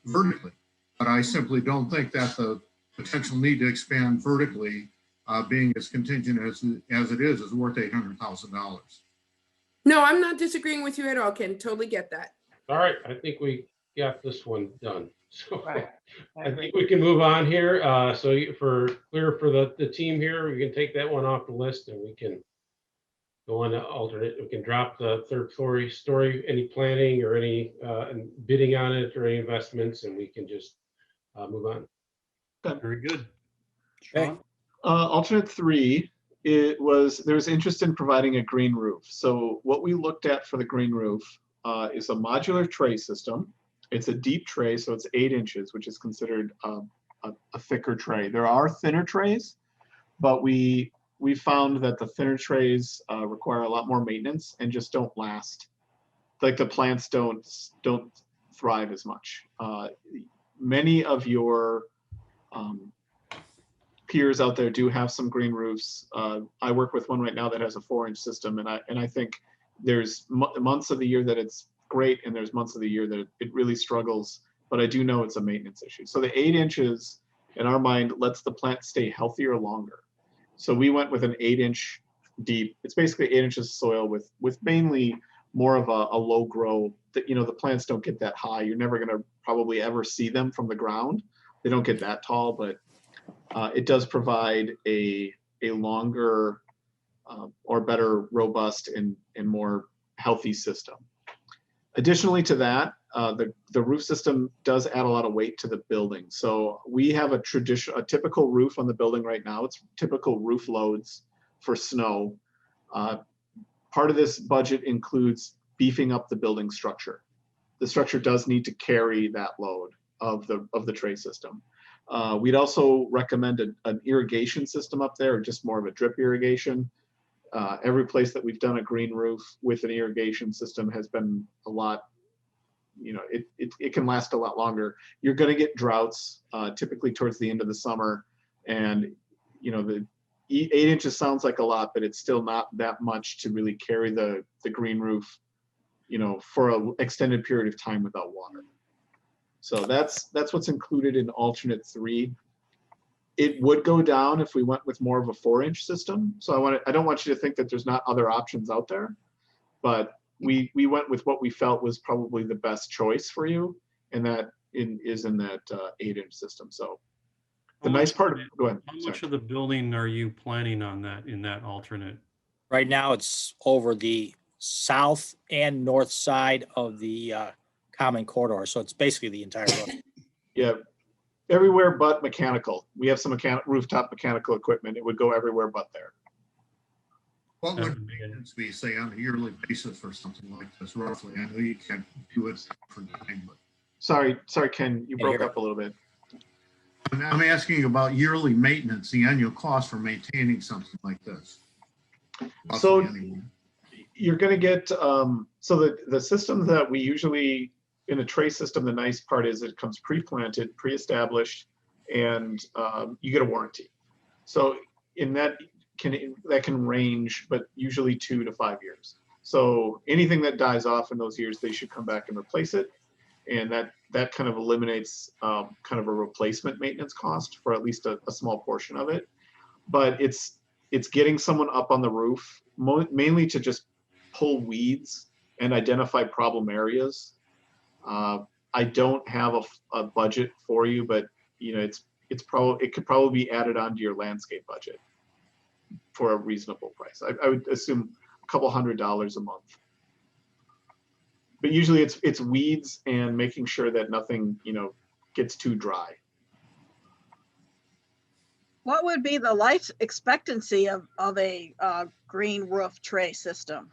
Speaker 5: vertically. But I simply don't think that the potential need to expand vertically, being as contingent as it is worth $800,000.
Speaker 10: No, I'm not disagreeing with you at all, Ken. Totally get that.
Speaker 1: All right, I think we got this one done. So
Speaker 7: Right.
Speaker 1: I think we can move on here. For the team here, we can take that one off the list and we can go on to alternate. We can drop the third story, any planning or any bidding on it or any investments, and we can just move on.
Speaker 13: Very good.
Speaker 12: Okay.
Speaker 13: Sean?
Speaker 11: Alternate 3, there was interest in providing a green roof. So what we looked at for the green roof is a modular tray system. It's a deep tray, so it's 8 inches, which is considered a thicker tray. There are thinner trays, but we found that the thinner trays require a lot more maintenance and just don't last. Like the plants don't thrive as much. Many of your peers out there do have some green roofs. I work with one right now that has a 4-inch system, and I think there's months of the year that it's great, and there's months of the year that it really struggles. But I do know it's a maintenance issue. So the 8 inches, in our mind, lets the plant stay healthier longer. So we went with an 8-inch deep. It's basically 8 inches of soil with mainly more of a low grow. That, you know, the plants don't get that high. You're never going to probably ever see them from the ground. They don't get that tall, but it does provide a longer or better robust and more healthy system. Additionally to that, the roof system does add a lot of weight to the building. So we have a typical roof on the building right now. It's typical roof loads for snow. Part of this budget includes beefing up the building structure. The structure does need to carry that load of the tray system. We'd also recommend an irrigation system up there, or just more of a drip irrigation. Every place that we've done a green roof with an irrigation system has been a lot, you know, it can last a lot longer. You're going to get droughts typically towards the end of the summer, and you know, the 8 inches sounds like a lot, but it's still not that much to really carry the green roof, you know, for an extended period of time without water. So that's what's included in alternate 3. It would go down if we went with more of a 4-inch system. So I don't want you to think that there's not other options out there, but we went with what we felt was probably the best choice for you, and that is in that 8-inch system. So the nice part, go ahead.
Speaker 13: How much of the building are you planning on in that alternate?
Speaker 12: Right now, it's over the south and north side of the common corridor. So it's basically the entire roof.
Speaker 11: Yeah, everywhere but mechanical. We have some rooftop mechanical equipment. It would go everywhere but there.
Speaker 5: What would maintenance be, say, on a yearly basis or something like this, roughly? I know you can't do it for time, but.
Speaker 11: Sorry, Ken, you broke up a little bit.
Speaker 5: I'm asking about yearly maintenance, the annual cost for maintaining something like this.
Speaker 11: So you're going to get, so the system that we usually, in a tray system, the nice part is it comes pre-planted, pre-established, and you get a warranty. So in that can range, but usually 2 to 5 years. So anything that dies off in those years, they should come back and replace it. And that kind of eliminates kind of a replacement maintenance cost for at least a small portion of it. But it's getting someone up on the roof, mainly to just pull weeds and identify problem areas. I don't have a budget for you, but you know, it could probably be added onto your landscape budget for a reasonable price. I would assume a couple $100 a month. But usually it's weeds and making sure that nothing, you know, gets too dry.
Speaker 8: What would be the life expectancy of a green roof tray system?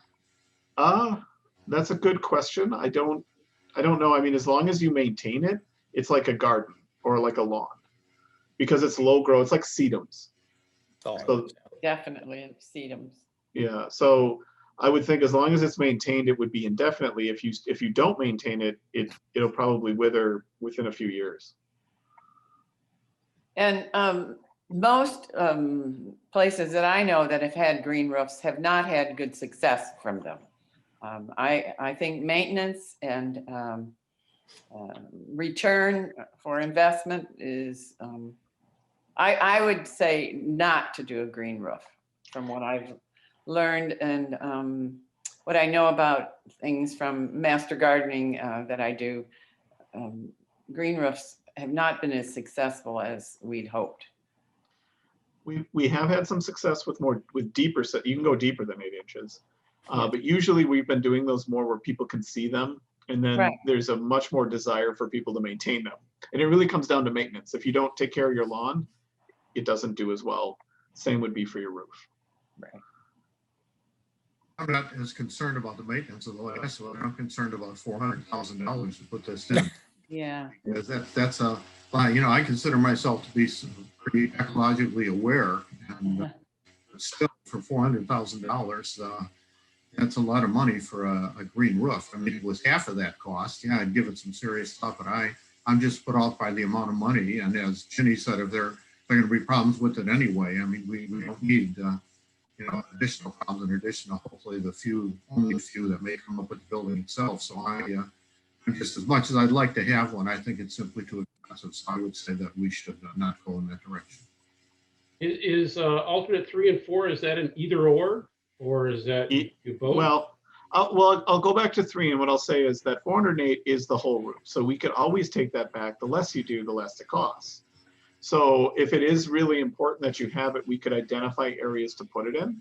Speaker 11: That's a good question. I don't know. I mean, as long as you maintain it, it's like a garden. or like a lawn, because it's low grow. It's like sedums.
Speaker 12: Oh,
Speaker 11: So
Speaker 7: Definitely sedums.
Speaker 11: yeah, so I would think as long as it's maintained, it would be indefinitely. If you don't maintain it, it'll probably wither within a few years.
Speaker 7: And most places that I know that have had green roofs have not had good success from them. I think maintenance and return for investment is, I would say not to do a green roof from what I've learned and what I know about things from master gardening that I do. Green roofs have not been as successful as we'd hoped.
Speaker 11: We have had some success with deeper set. You can go deeper than 8 inches, but usually we've been doing those more where people can see them, and then
Speaker 7: Right.
Speaker 11: there's a much more desire for people to maintain them. And it really comes down to maintenance. If you don't take care of your lawn, it doesn't do as well. Same would be for your roof.
Speaker 7: Right.
Speaker 5: I'm not as concerned about the maintenance of the last one. I'm concerned about $400,000 to put this in.
Speaker 7: Yeah.
Speaker 5: Because that's a, you know, I consider myself to be pretty ecologically aware, and still for $400,000, that's a lot of money for a green roof. I mean, it was half of that cost. Yeah, I'd give it some serious thought, but I'm just put off by the amount of money. And as Ginny said, if there are going to be problems with it anyway, I mean, we don't need, you know, additional problems and additional, hopefully only a few that may come up with the building itself. So I'm just, as much as I'd like to have one, I think it's simply too expensive. So I would say that we should not go in that direction.
Speaker 1: Is alternate 3 and 4, is that an either or is that you both?
Speaker 11: Well, I'll go back to 3, and what I'll say is that 408 is the whole roof. So we could always take that back. The less you do, the less it costs. So if it is really important that you have it, we could identify areas to put it in.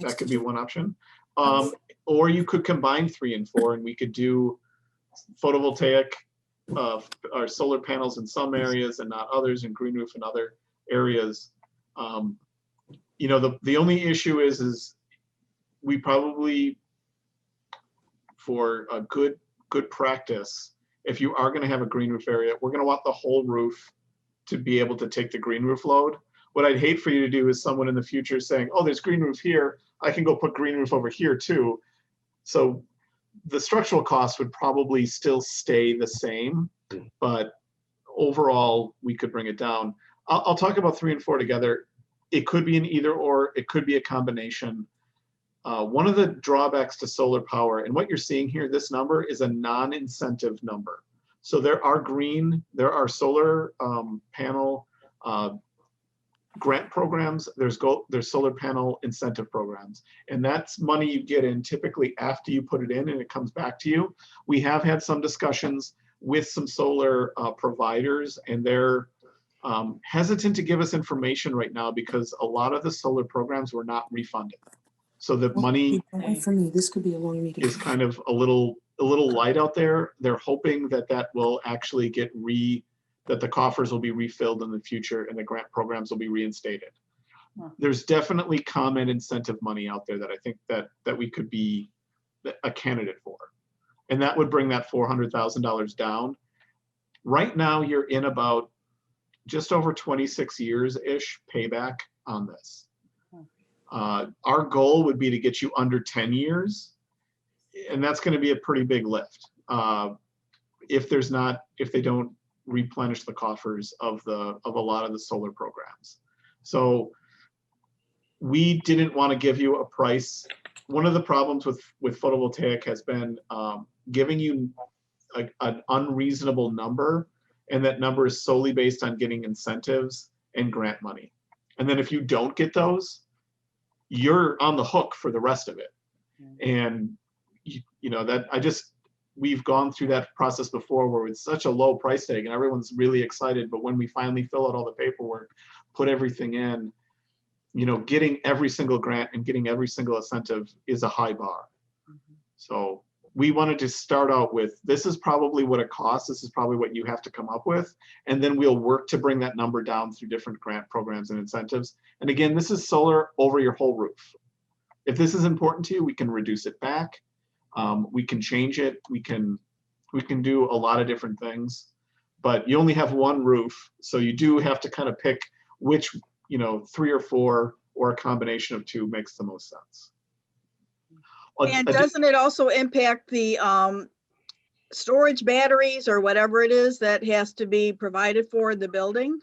Speaker 11: That could be one option. Or you could combine 3 and 4, and we could do photovoltaic or solar panels in some areas and not others, and green roof in other areas. You know, the only issue is we probably, for a good practice, if you are going to have a green roof area, we're going to want the whole roof to be able to take the green roof load. What I'd hate for you to do is someone in the future saying, oh, there's green roof here, I can go put green roof over here too. So the structural cost would probably still stay the same, but overall we could bring it down. I'll talk about 3 and 4 together. It could be an either or, it could be a combination. One of the drawbacks to solar power, and what you're seeing here, this number is a non-incentive number. So there are solar panel grant programs, there's solar panel incentive programs, and that's money you get in typically after you put it in and it comes back to you. We have had some discussions with some solar providers, and they're hesitant to give us information right now because a lot of the solar programs were not refunded. So the money
Speaker 15: for me, this could be a long meeting.
Speaker 11: is kind of a little light out there. They're hoping that will actually get that the coffers will be refilled in the future and the grant programs will be reinstated. There's definitely comment incentive money out there that I think that we could be a candidate for. And that would bring that $400,000 down. Right now, you're in about just over 26 years-ish payback on this. Our goal would be to get you under 10 years, and that's going to be a pretty big lift if they don't replenish the coffers of a lot of the solar programs. So we didn't want to give you a price. One of the problems with photovoltaic has been giving you an unreasonable number, and that number is solely based on getting incentives and grant money. And then if you don't get those, you're on the hook for the rest of it. And you know that we've gone through that process before where it's such a low price tag and everyone's really excited, but when we finally fill out all the paperwork, put everything in, you know, getting every single grant and getting every single incentive is a high bar. So we wanted to start out with, this is probably what it costs, this is probably what you have to come up with, and then we'll work to bring that number down through different grant programs and incentives. And again, this is solar over your whole roof. If this is important to you, we can reduce it back. We can change it. We can do a lot of different things. but you only have one roof. So you do have to kind of pick which, 3 or 4 or a combination of 2 makes the most sense.
Speaker 8: And doesn't it also impact the storage batteries or whatever it is that has to be provided for the building?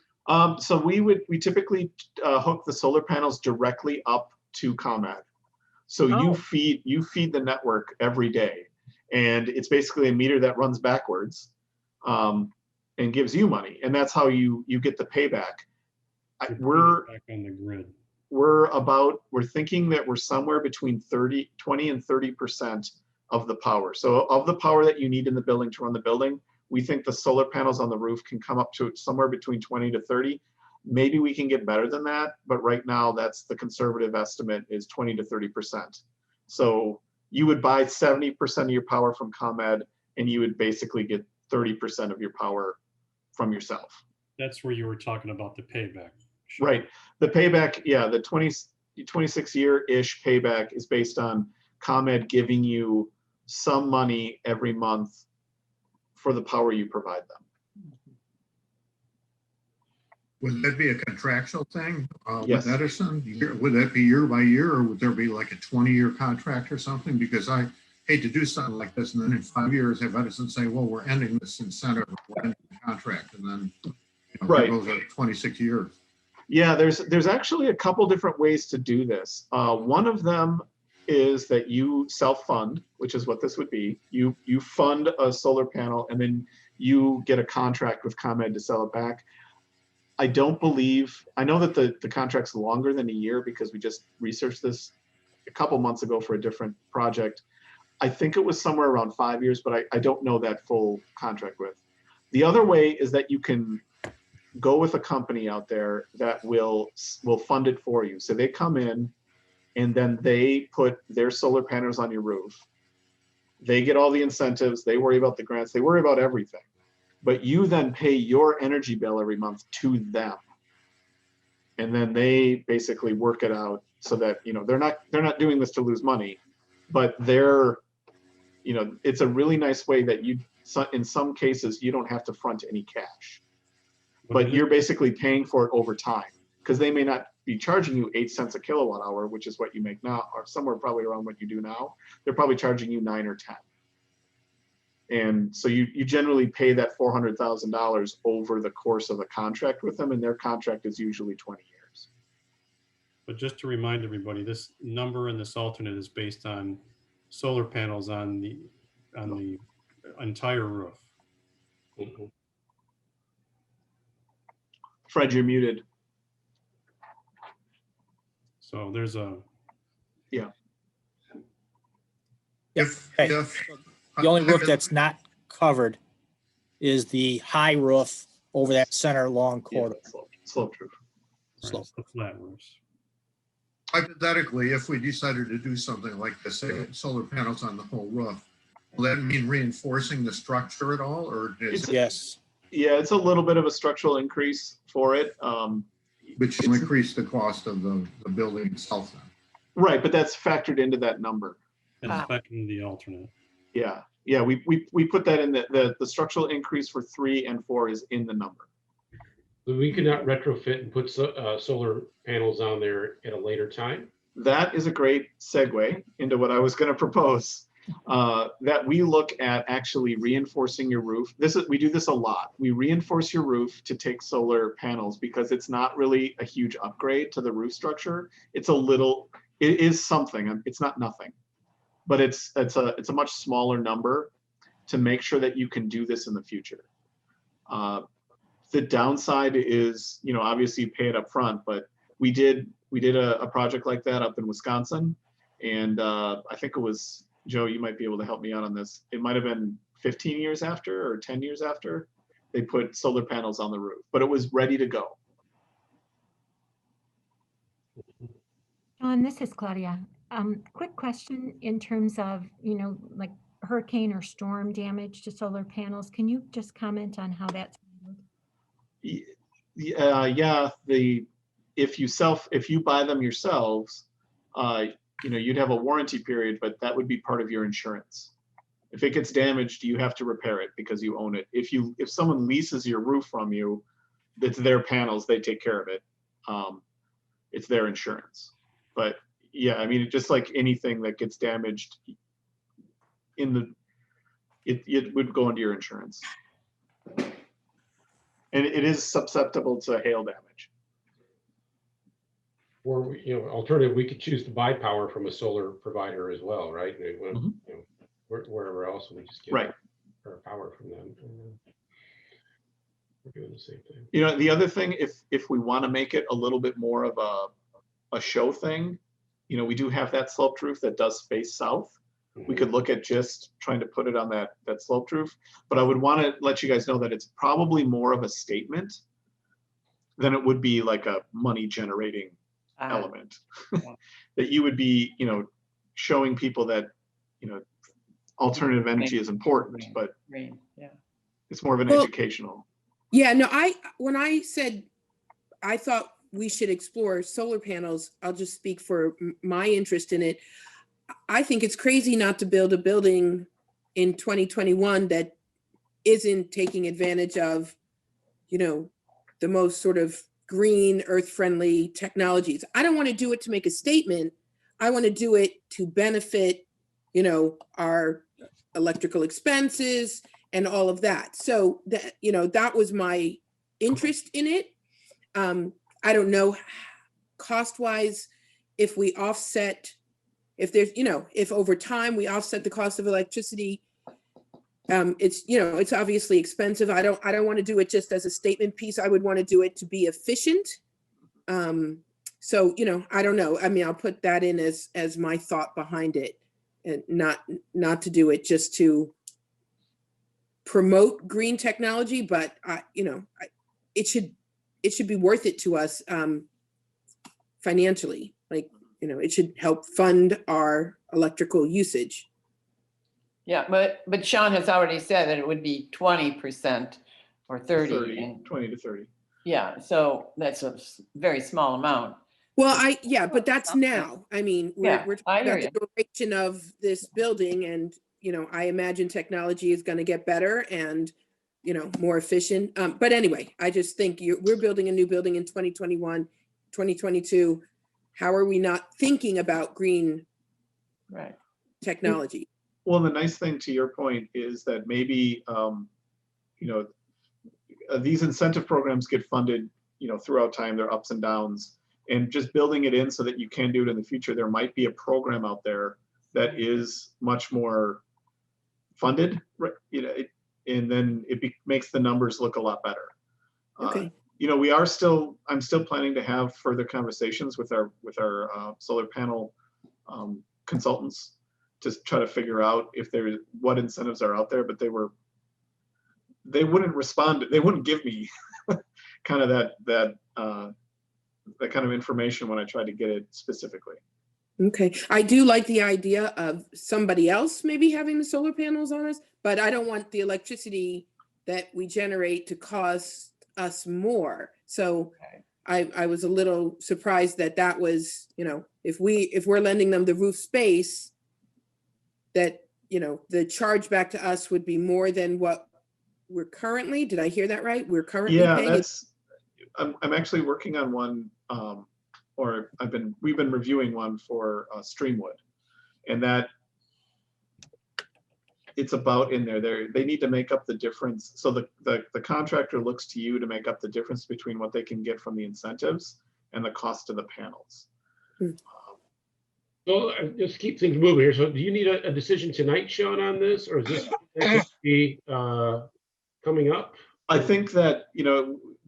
Speaker 11: So we typically hook the solar panels directly up to ComEd. So you feed the network every day, and it's basically a meter that runs backwards and gives you money, and that's how you get the payback. We're
Speaker 13: back on the grid.
Speaker 11: We're thinking that we're somewhere between 20 and 30% of the power. So of the power that you need in the building to run the building, we think the solar panels on the roof can come up to somewhere between 20 to 30. Maybe we can get better than that, but right now that's the conservative estimate is 20 to 30%. So you would buy 70% of your power from ComEd, and you would basically get 30% of your power from yourself.
Speaker 13: That's where you were talking about the payback.
Speaker 11: Right. The payback, yeah, the 26-year-ish payback is based on ComEd giving you some money every month for the power you provide them.
Speaker 5: Would that be a contractual thing
Speaker 11: Yes.
Speaker 5: with Edison? Would that be year by year, or would there be like a 20-year contract or something? Because I hate to do something like this, and then in 5 years have Edison say, well, we're ending this incentive, we're ending the contract, and then
Speaker 11: Right.
Speaker 5: Those are 26 years.
Speaker 11: Yeah, there's actually a couple different ways to do this. One of them is that you self-fund, which is what this would be. You fund a solar panel, and then you get a contract with ComEd to sell it back. I know that the contract's longer than a year because we just researched this a couple months ago for a different project. I think it was somewhere around 5 years, but I don't know that full contract width. The other way is that you can go with a company out there that will fund it for you. So they come in and then they put their solar panels on your roof. They get all the incentives, they worry about the grants, they worry about everything. But you then pay your energy bill every month to them. And then they basically work it out so that, they're not doing this to lose money, but it's a really nice way that in some cases, you don't have to front any cash. But you're basically paying for it over time, because they may not be charging you 8 cents a kilowatt hour, which is what you make now, or somewhere probably around what you do now. They're probably charging you 9 or 10. And so you generally pay that $400,000 over the course of a contract with them, and their contract is usually 20 years.
Speaker 13: But just to remind everybody, this number and this alternate is based on solar panels on the entire roof.
Speaker 1: Mm-hmm.
Speaker 11: Fred, you're muted.
Speaker 13: So there's a
Speaker 11: yeah.
Speaker 12: The only roof that's not covered is the high roof over that center long corridor.
Speaker 11: Slope roof.
Speaker 13: Slope. The flat roofs.
Speaker 5: Hypothetically, if we decided to do something like this, say solar panels on the whole roof, will that mean reinforcing the structure at all, or
Speaker 12: yes?
Speaker 11: Yeah, it's a little bit of a structural increase for it.
Speaker 5: Which will increase the cost of the building itself then.
Speaker 11: Right, but that's factored into that number.
Speaker 13: And affecting the alternate.
Speaker 11: Yeah, we put that in the structural increase for 3 and 4 is in the number.
Speaker 1: We could not retrofit and put solar panels on there at a later time.
Speaker 11: That is a great segue into what I was going to propose. That we look at actually reinforcing your roof. We do this a lot. We reinforce your roof to take solar panels because it's not really a huge upgrade to the roof structure. It is something. It's not nothing, but it's a much smaller number to make sure that you can do this in the future. The downside is, obviously you pay it up front, but we did a project like that up in Wisconsin, and I think it was, Joe, you might be able to help me out on this. It might have been 15 years after or 10 years after they put solar panels on the roof, but it was ready to go.
Speaker 9: John, this is Claudia. Quick question in terms of, like hurricane or storm damage to solar panels. Can you just comment on how that's handled?
Speaker 11: Yeah, if you buy them yourselves, you'd have a warranty period, but that would be part of your insurance. If it gets damaged, you have to repair it because you own it. If someone leases your roof from you, it's their panels, they take care of it. It's their insurance. But yeah, I mean, just like anything that gets damaged it would go into your insurance. And it is susceptible to hail damage.
Speaker 1: Or, alternative, we could choose to buy power from a solar provider as well, right? Wherever else, we just get
Speaker 11: Right.
Speaker 1: our power from them. We're doing the same thing.
Speaker 11: The other thing, if we want to make it a little bit more of a show thing, we do have that sloped roof that does face south. We could look at just trying to put it on that sloped roof, but I would want to let you guys know that it's probably more of a statement than it would be like a money generating element. That you would be, showing people that, alternative energy is important, but it's more of an educational.
Speaker 10: Yeah, no, when I said I thought we should explore solar panels, I'll just speak for my interest in it. I think it's crazy not to build a building in 2021 that isn't taking advantage of, the most sort of green, earth-friendly technologies. I don't want to do it to make a statement. I want to do it to benefit, our electrical expenses and all of that. So that, that was my interest in it. I don't know cost-wise, if we offset, if there's, if over time we offset the cost of electricity, it's obviously expensive. I don't want to do it just as a statement piece. I would want to do it to be efficient. So, I don't know. I mean, I'll put that in as my thought behind it, and not to do it just to promote green technology, but it should be worth it to us financially. Like, it should help fund our electrical usage.
Speaker 7: Yeah, but Sean has already said that it would be 20% or 30.
Speaker 11: 20 to 30.
Speaker 7: Yeah, so that's a very small amount.
Speaker 10: Well, but that's now. I mean, we're talking
Speaker 7: I hear
Speaker 10: about the duration of this building, and I imagine technology is going to get better and more efficient. But anyway, I just think we're building a new building in 2021, 2022. How are we not thinking about green technology?
Speaker 11: Well, the nice thing to your point is that maybe these incentive programs get funded throughout time, their ups and downs, and just building it in so that you can do it in the future. There might be a program out there that is much more funded, and then it makes the numbers look a lot better.
Speaker 10: Okay.
Speaker 11: I'm still planning to have further conversations with our solar panel consultants to try to figure out what incentives are out there, but they wouldn't respond. They wouldn't give me kind of that kind of information when I tried to get it specifically.
Speaker 10: Okay, I do like the idea of somebody else maybe having the solar panels on us, but I don't want the electricity that we generate to cost us more. So I was a little surprised that was, if we're lending them the roof space, that, the charge back to us would be more than what we're currently, did I hear that right? We're currently paying.
Speaker 11: I'm actually working on one, or we've been reviewing one for Streamwood, and that it's about in there. They need to make up the difference. So the contractor looks to you to make up the difference between what they can get from the incentives and the cost of the panels.
Speaker 1: So just keep things moving here. So do you need a decision tonight, Sean, on this, or is this be coming up?
Speaker 11: I think that,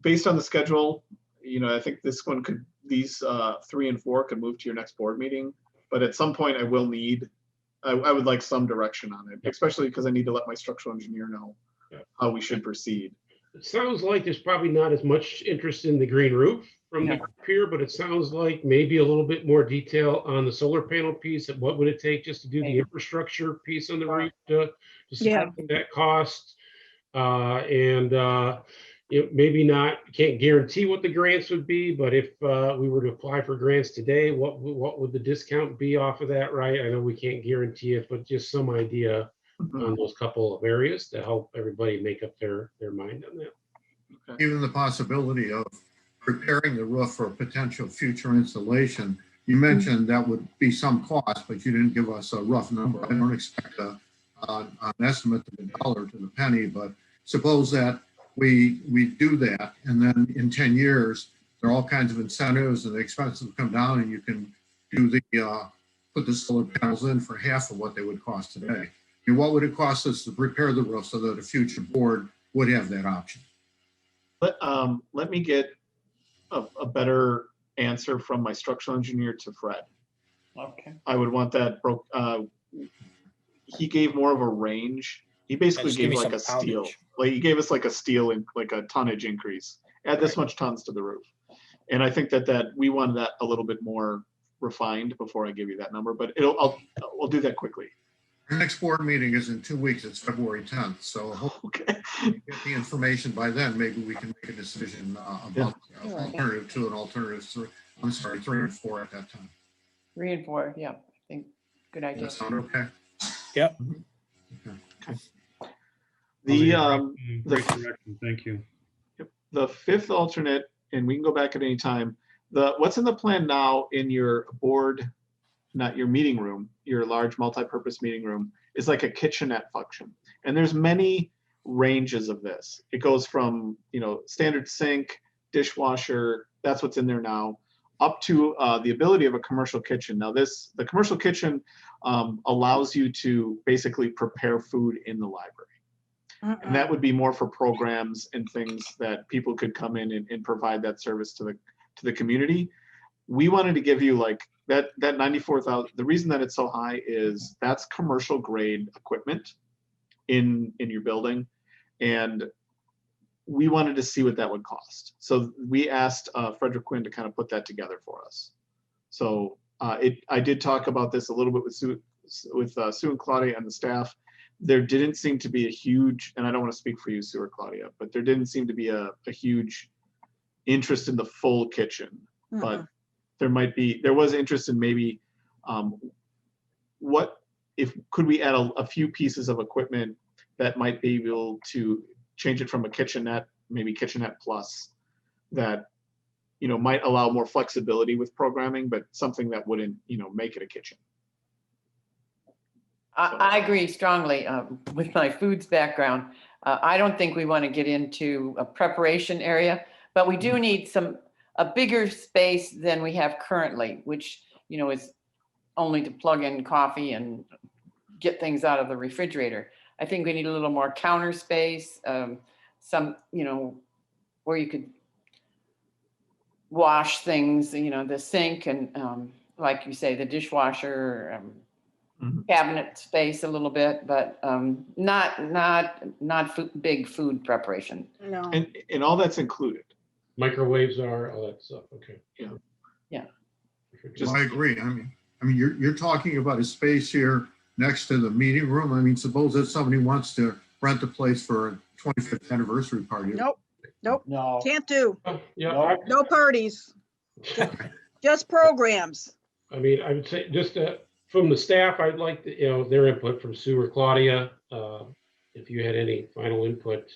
Speaker 11: based on the schedule, I think these 3 and 4 could move to your next board meeting. But at some point I would like some direction on it, especially because I need to let my structural engineer know how we should proceed.
Speaker 1: It sounds like there's probably not as much interest in the green roof from the group here, but it sounds like maybe a little bit more detail on the solar panel piece. And what would it take just to do the infrastructure piece on the roof to support that cost? Maybe can't guarantee what the grants would be, but if we were to apply for grants today, what would the discount be off of that, right? I know we can't guarantee it, but just some idea on those couple of areas to help everybody make up their mind on that.
Speaker 5: Even the possibility of preparing the roof for a potential future installation. You mentioned that would be some cost, but you didn't give us a rough number. I don't expect an estimate to the dollar to the penny, but suppose that we do that, and then in 10 years, there are all kinds of incentives and the expenses come down, and you can do put the solar panels in for half of what they would cost today. And what would it cost us to prepare the roof so that a future board would have that option?
Speaker 11: Let me get a better answer from my structural engineer to Fred.
Speaker 7: Okay.
Speaker 11: I would want that broke. He gave more of a range. He basically
Speaker 12: Just give
Speaker 11: gave
Speaker 12: me
Speaker 11: like a
Speaker 12: some
Speaker 11: steel,
Speaker 12: poundage.
Speaker 11: like he gave us like a steel and like a tonnage increase. Add this much tons to the roof. And I think that we wanted that a little bit more refined before I give you that number, but we'll do that quickly.
Speaker 5: Our next board meeting is in 2 weeks. It's February 10th. So hopefully we get the information by then. Maybe we can make a decision about alternative 2 and alternative 3. I'm sorry, 3 and 4 at that time.
Speaker 7: 3 and 4, yeah, I think, good idea.
Speaker 5: Does that sound okay?
Speaker 12: Yep.
Speaker 11: Okay.
Speaker 13: Great direction, thank you.
Speaker 11: The 5th alternate, and we can go back at any time. What's in the plan now in your board, not your meeting room, your large multi-purpose meeting room, is like a kitchenette function. And there's many ranges of this. It goes from, standard sink, dishwasher, that's what's in there now, up to the ability of a commercial kitchen. Now the commercial kitchen allows you to basically prepare food in the library. And that would be more for programs and things that people could come in and provide that service to the community. We wanted to give you like that 94,000. The reason that it's so high is that's commercial grade equipment in your building, and we wanted to see what that would cost. So we asked Frederick Quinn to kind of put that together for us. So I did talk about this a little bit with Sue and Claudia and the staff. There didn't seem to be a huge, and I don't want to speak for you, Sue or Claudia, but there didn't seem to be a huge interest in the full kitchen. But there was interest in maybe could we add a few pieces of equipment that might be able to change it from a kitchenette, maybe kitchenette plus, that might allow more flexibility with programming, but something that wouldn't make it a kitchen.
Speaker 7: I agree strongly with my foods background. I don't think we want to get into a preparation area, but we do need a bigger space than we have currently, which, is only to plug in coffee and get things out of the refrigerator. I think we need a little more counter space, some, where you could wash things, the sink and like you say, the dishwasher, cabinet space a little bit, but not big food preparation.
Speaker 8: No.
Speaker 11: And all that's included.
Speaker 1: Microwaves are, all that stuff, okay.
Speaker 7: Yeah.
Speaker 5: I agree. I mean, you're talking about a space here next to the meeting room. I mean, suppose that somebody wants to rent a place for a 25th anniversary party.
Speaker 8: Nope.
Speaker 2: No.
Speaker 8: Can't do.
Speaker 1: Yeah,
Speaker 8: No parties. Just programs.
Speaker 1: I mean, I would say just from the staff, I'd like their input from Sue or Claudia. If you had any final input.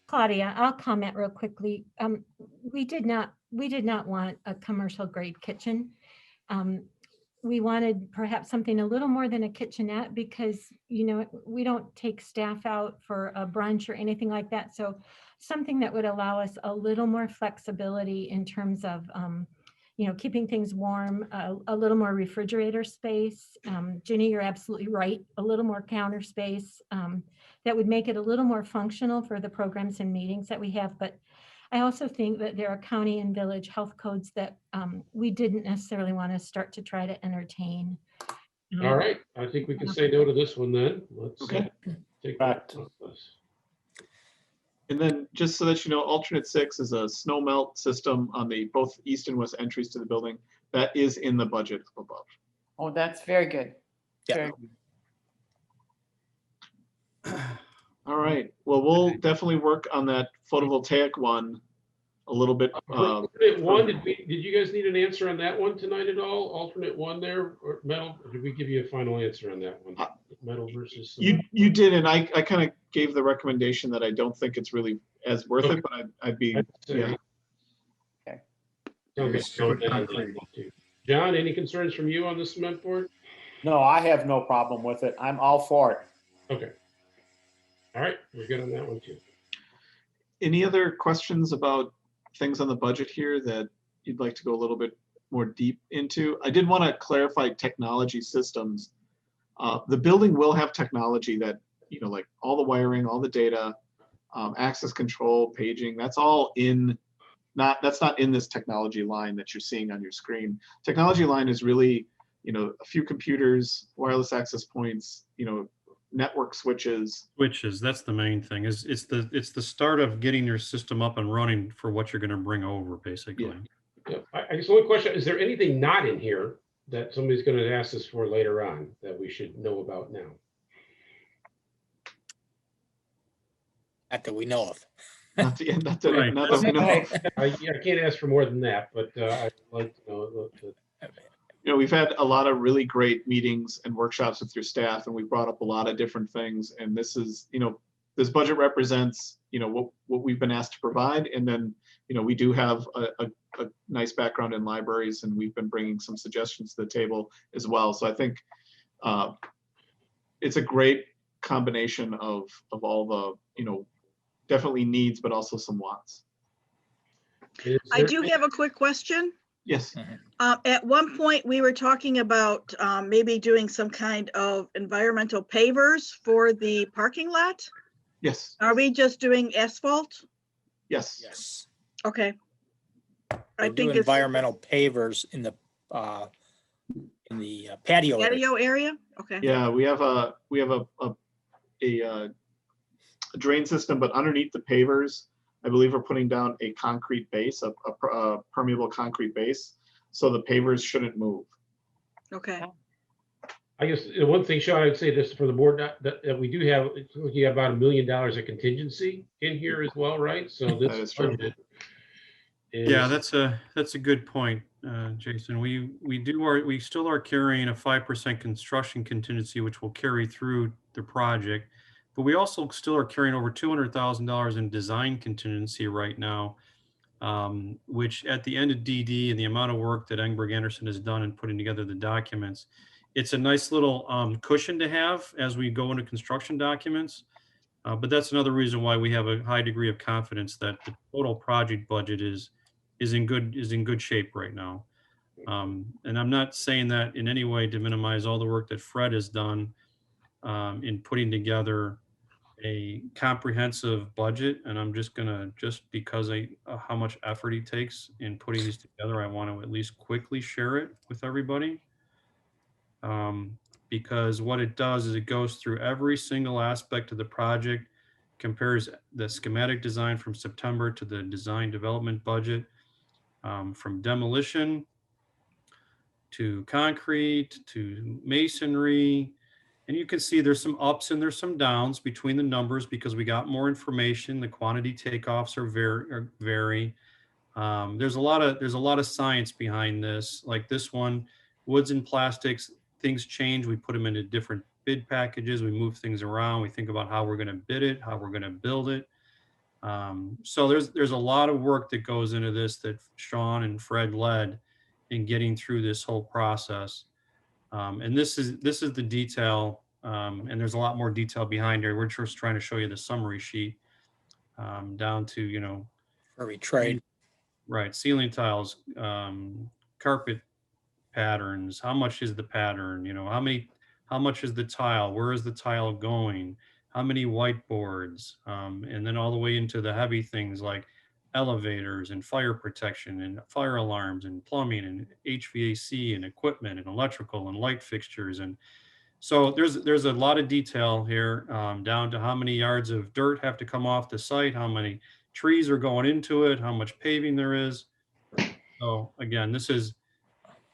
Speaker 9: Claudia, I'll comment real quickly. We did not want a commercial grade kitchen. We wanted perhaps something a little more than a kitchenette because, we don't take staff out for a brunch or anything like that. So something that would allow us a little more flexibility in terms of, keeping things warm, a little more refrigerator space. Ginny, you're absolutely right. A little more counter space that would make it a little more functional for the programs and meetings that we have. But I also think that there are county and village health codes that we didn't necessarily want to start to try to entertain.
Speaker 1: All right, I think we can say no to this one then. Let's take that off this.
Speaker 11: And then just so that you know, alternate 6 is a snow melt system on the both east and west entries to the building. That is in the budget above.
Speaker 7: Oh, that's very good.
Speaker 12: Yeah.
Speaker 7: Very good.
Speaker 11: All right. Well, we'll definitely work on that photovoltaic one a little bit.
Speaker 1: Alternate one, did you guys need an answer on that one tonight at all? Alternate one there, or metal? Or did we give you a final answer on that one? Metal versus cement?
Speaker 11: You did, and I kind of gave the recommendation that I don't think it's really as worth
Speaker 1: Okay.
Speaker 11: it, but I'd be,
Speaker 1: I'd say-
Speaker 11: yeah.
Speaker 2: Okay.
Speaker 1: Okay,
Speaker 5: Just
Speaker 1: so
Speaker 5: put
Speaker 1: then on that
Speaker 5: concrete.
Speaker 1: one too. John, any concerns from you on the cement board?
Speaker 2: No, I have no problem with it. I'm all for it.
Speaker 1: Okay. All right, we're good on that one too.
Speaker 11: Any other questions about things on the budget here that you'd like to go a little bit more deep into? I did want to clarify technology systems. The building will have technology that, you know, like all the wiring, all the data, access control, paging, that's all in, that's not in this technology line that you're seeing on your screen. Technology line is really, you know, a few computers, wireless access points, you know, network switches.
Speaker 13: Switches, that's the main thing. Is it's the start of getting your system up and running for what you're going to bring over, basically.
Speaker 1: Yeah, I guess the only question, is there anything not in here that somebody's going to ask us for later on that we should know about now?
Speaker 12: Not that we know of.
Speaker 11: Not that,
Speaker 13: Right.
Speaker 11: not that we know.
Speaker 1: I can't ask for more than that, but I'd like to know.
Speaker 11: You know, we've had a lot of really great meetings and workshops with your staff, and we've brought up a lot of different things. And this is, you know, this budget represents, you know, what we've been asked to provide. And then, you know, we do have a nice background in libraries, and we've been bringing some suggestions to the table as well. So I think it's a great combination of all the, you know, definitely needs, but also some wants.
Speaker 8: I do have a quick question.
Speaker 11: Yes.
Speaker 8: At one point, we were talking about maybe doing some kind of environmental pavers for the parking lot.
Speaker 11: Yes.
Speaker 8: Are we just doing asphalt?
Speaker 11: Yes.
Speaker 12: Yes.
Speaker 8: Okay. I
Speaker 12: We'll do
Speaker 8: think it's
Speaker 12: environmental pavers in the patio area.
Speaker 8: patio area. Okay.
Speaker 11: Yeah, we have a drain system, but underneath the pavers, I believe we're putting down a concrete base, a permeable concrete base, so the pavers shouldn't move.
Speaker 8: Okay.
Speaker 1: I guess the one thing, Sean, I'd say this for the board, that we do have, it's looking at about $1 million of contingency in here as well, right? So
Speaker 11: That
Speaker 1: this
Speaker 11: is true.
Speaker 1: budget is.
Speaker 13: Yeah, that's a good point, Jason. We still are carrying a 5% construction contingency, which will carry through the project, but we also still are carrying over $200,000 in design contingency right now, which at the end of DD and the amount of work that Engberg Anderson has done in putting together the documents, it's a nice little cushion to have as we go into construction documents. But that's another reason why we have a high degree of confidence that the total project budget is in good shape right now. And I'm not saying that in any way to minimize all the work that Fred has done in putting together a comprehensive budget. And I'm just gonna, just because how much effort he takes in putting these together, I want to at least quickly share it with everybody. Because what it does is it goes through every single aspect of the project, compares the schematic design from September to the design development budget, from demolition to concrete to masonry. And you can see there's some ups and there's some downs between the numbers because we got more information. The quantity takeoffs vary. There's a lot of science behind this. Like this one, woods and plastics, things change. We put them into different bid packages. We move things around. We think about how we're going to bid it, how we're going to build it. So there's a lot of work that goes into this that Sean and Fred led in getting through this whole process. And this is the detail, and there's a lot more detail behind here. We're just trying to show you the summary sheet down to, you know,
Speaker 12: Every trade.
Speaker 13: right, ceiling tiles, carpet patterns. How much is the pattern? You know, how much is the tile? Where is the tile going? How many whiteboards? And then all the way into the heavy things like elevators and fire protection and fire alarms and plumbing and HVAC and equipment and electrical and light fixtures. And so there's a lot of detail here, down to how many yards of dirt have to come off the site, how many trees are going into it, how much paving there is. So again, this is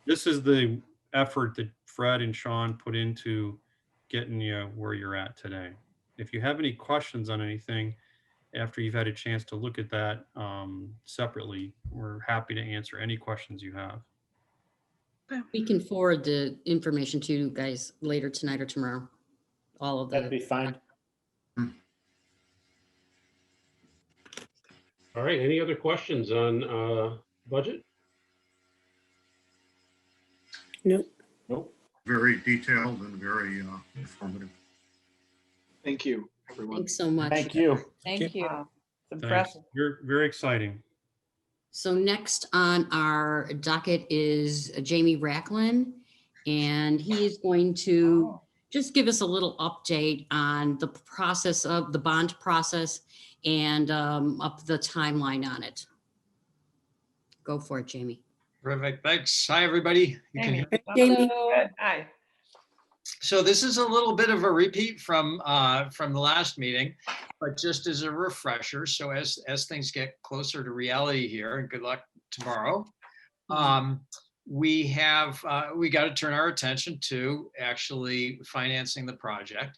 Speaker 13: the effort that Fred and Sean put into getting you where you're at today. If you have any questions on anything, after you've had a chance to look at that separately, we're happy to answer any questions you have.
Speaker 6: We can forward the information to you guys later tonight or tomorrow. All of
Speaker 2: That'd be
Speaker 6: the,
Speaker 2: fine.
Speaker 1: All right, any other questions on budget?
Speaker 15: Nope.
Speaker 2: Nope.
Speaker 5: Very detailed and very informative.
Speaker 11: Thank you, everyone.
Speaker 6: thanks so much.
Speaker 2: Thank you.
Speaker 14: Thank you.
Speaker 7: Wow, it's
Speaker 13: Thanks.
Speaker 7: impressive.
Speaker 13: Very exciting.
Speaker 6: So next on our docket is Jamie Racklin, and he is going to just give us a little update on the process of the bond process and up the timeline on it. Go for it, Jamie.
Speaker 16: Terrific. Thanks. Hi, everybody. You can hear
Speaker 7: Jamie,
Speaker 16: me?
Speaker 15: Jamie.
Speaker 7: good. Hi.
Speaker 16: So this is a little bit of a repeat from the last meeting, but just as a refresher. So as things get closer to reality here, and good luck tomorrow, we got to turn our attention to actually financing the project.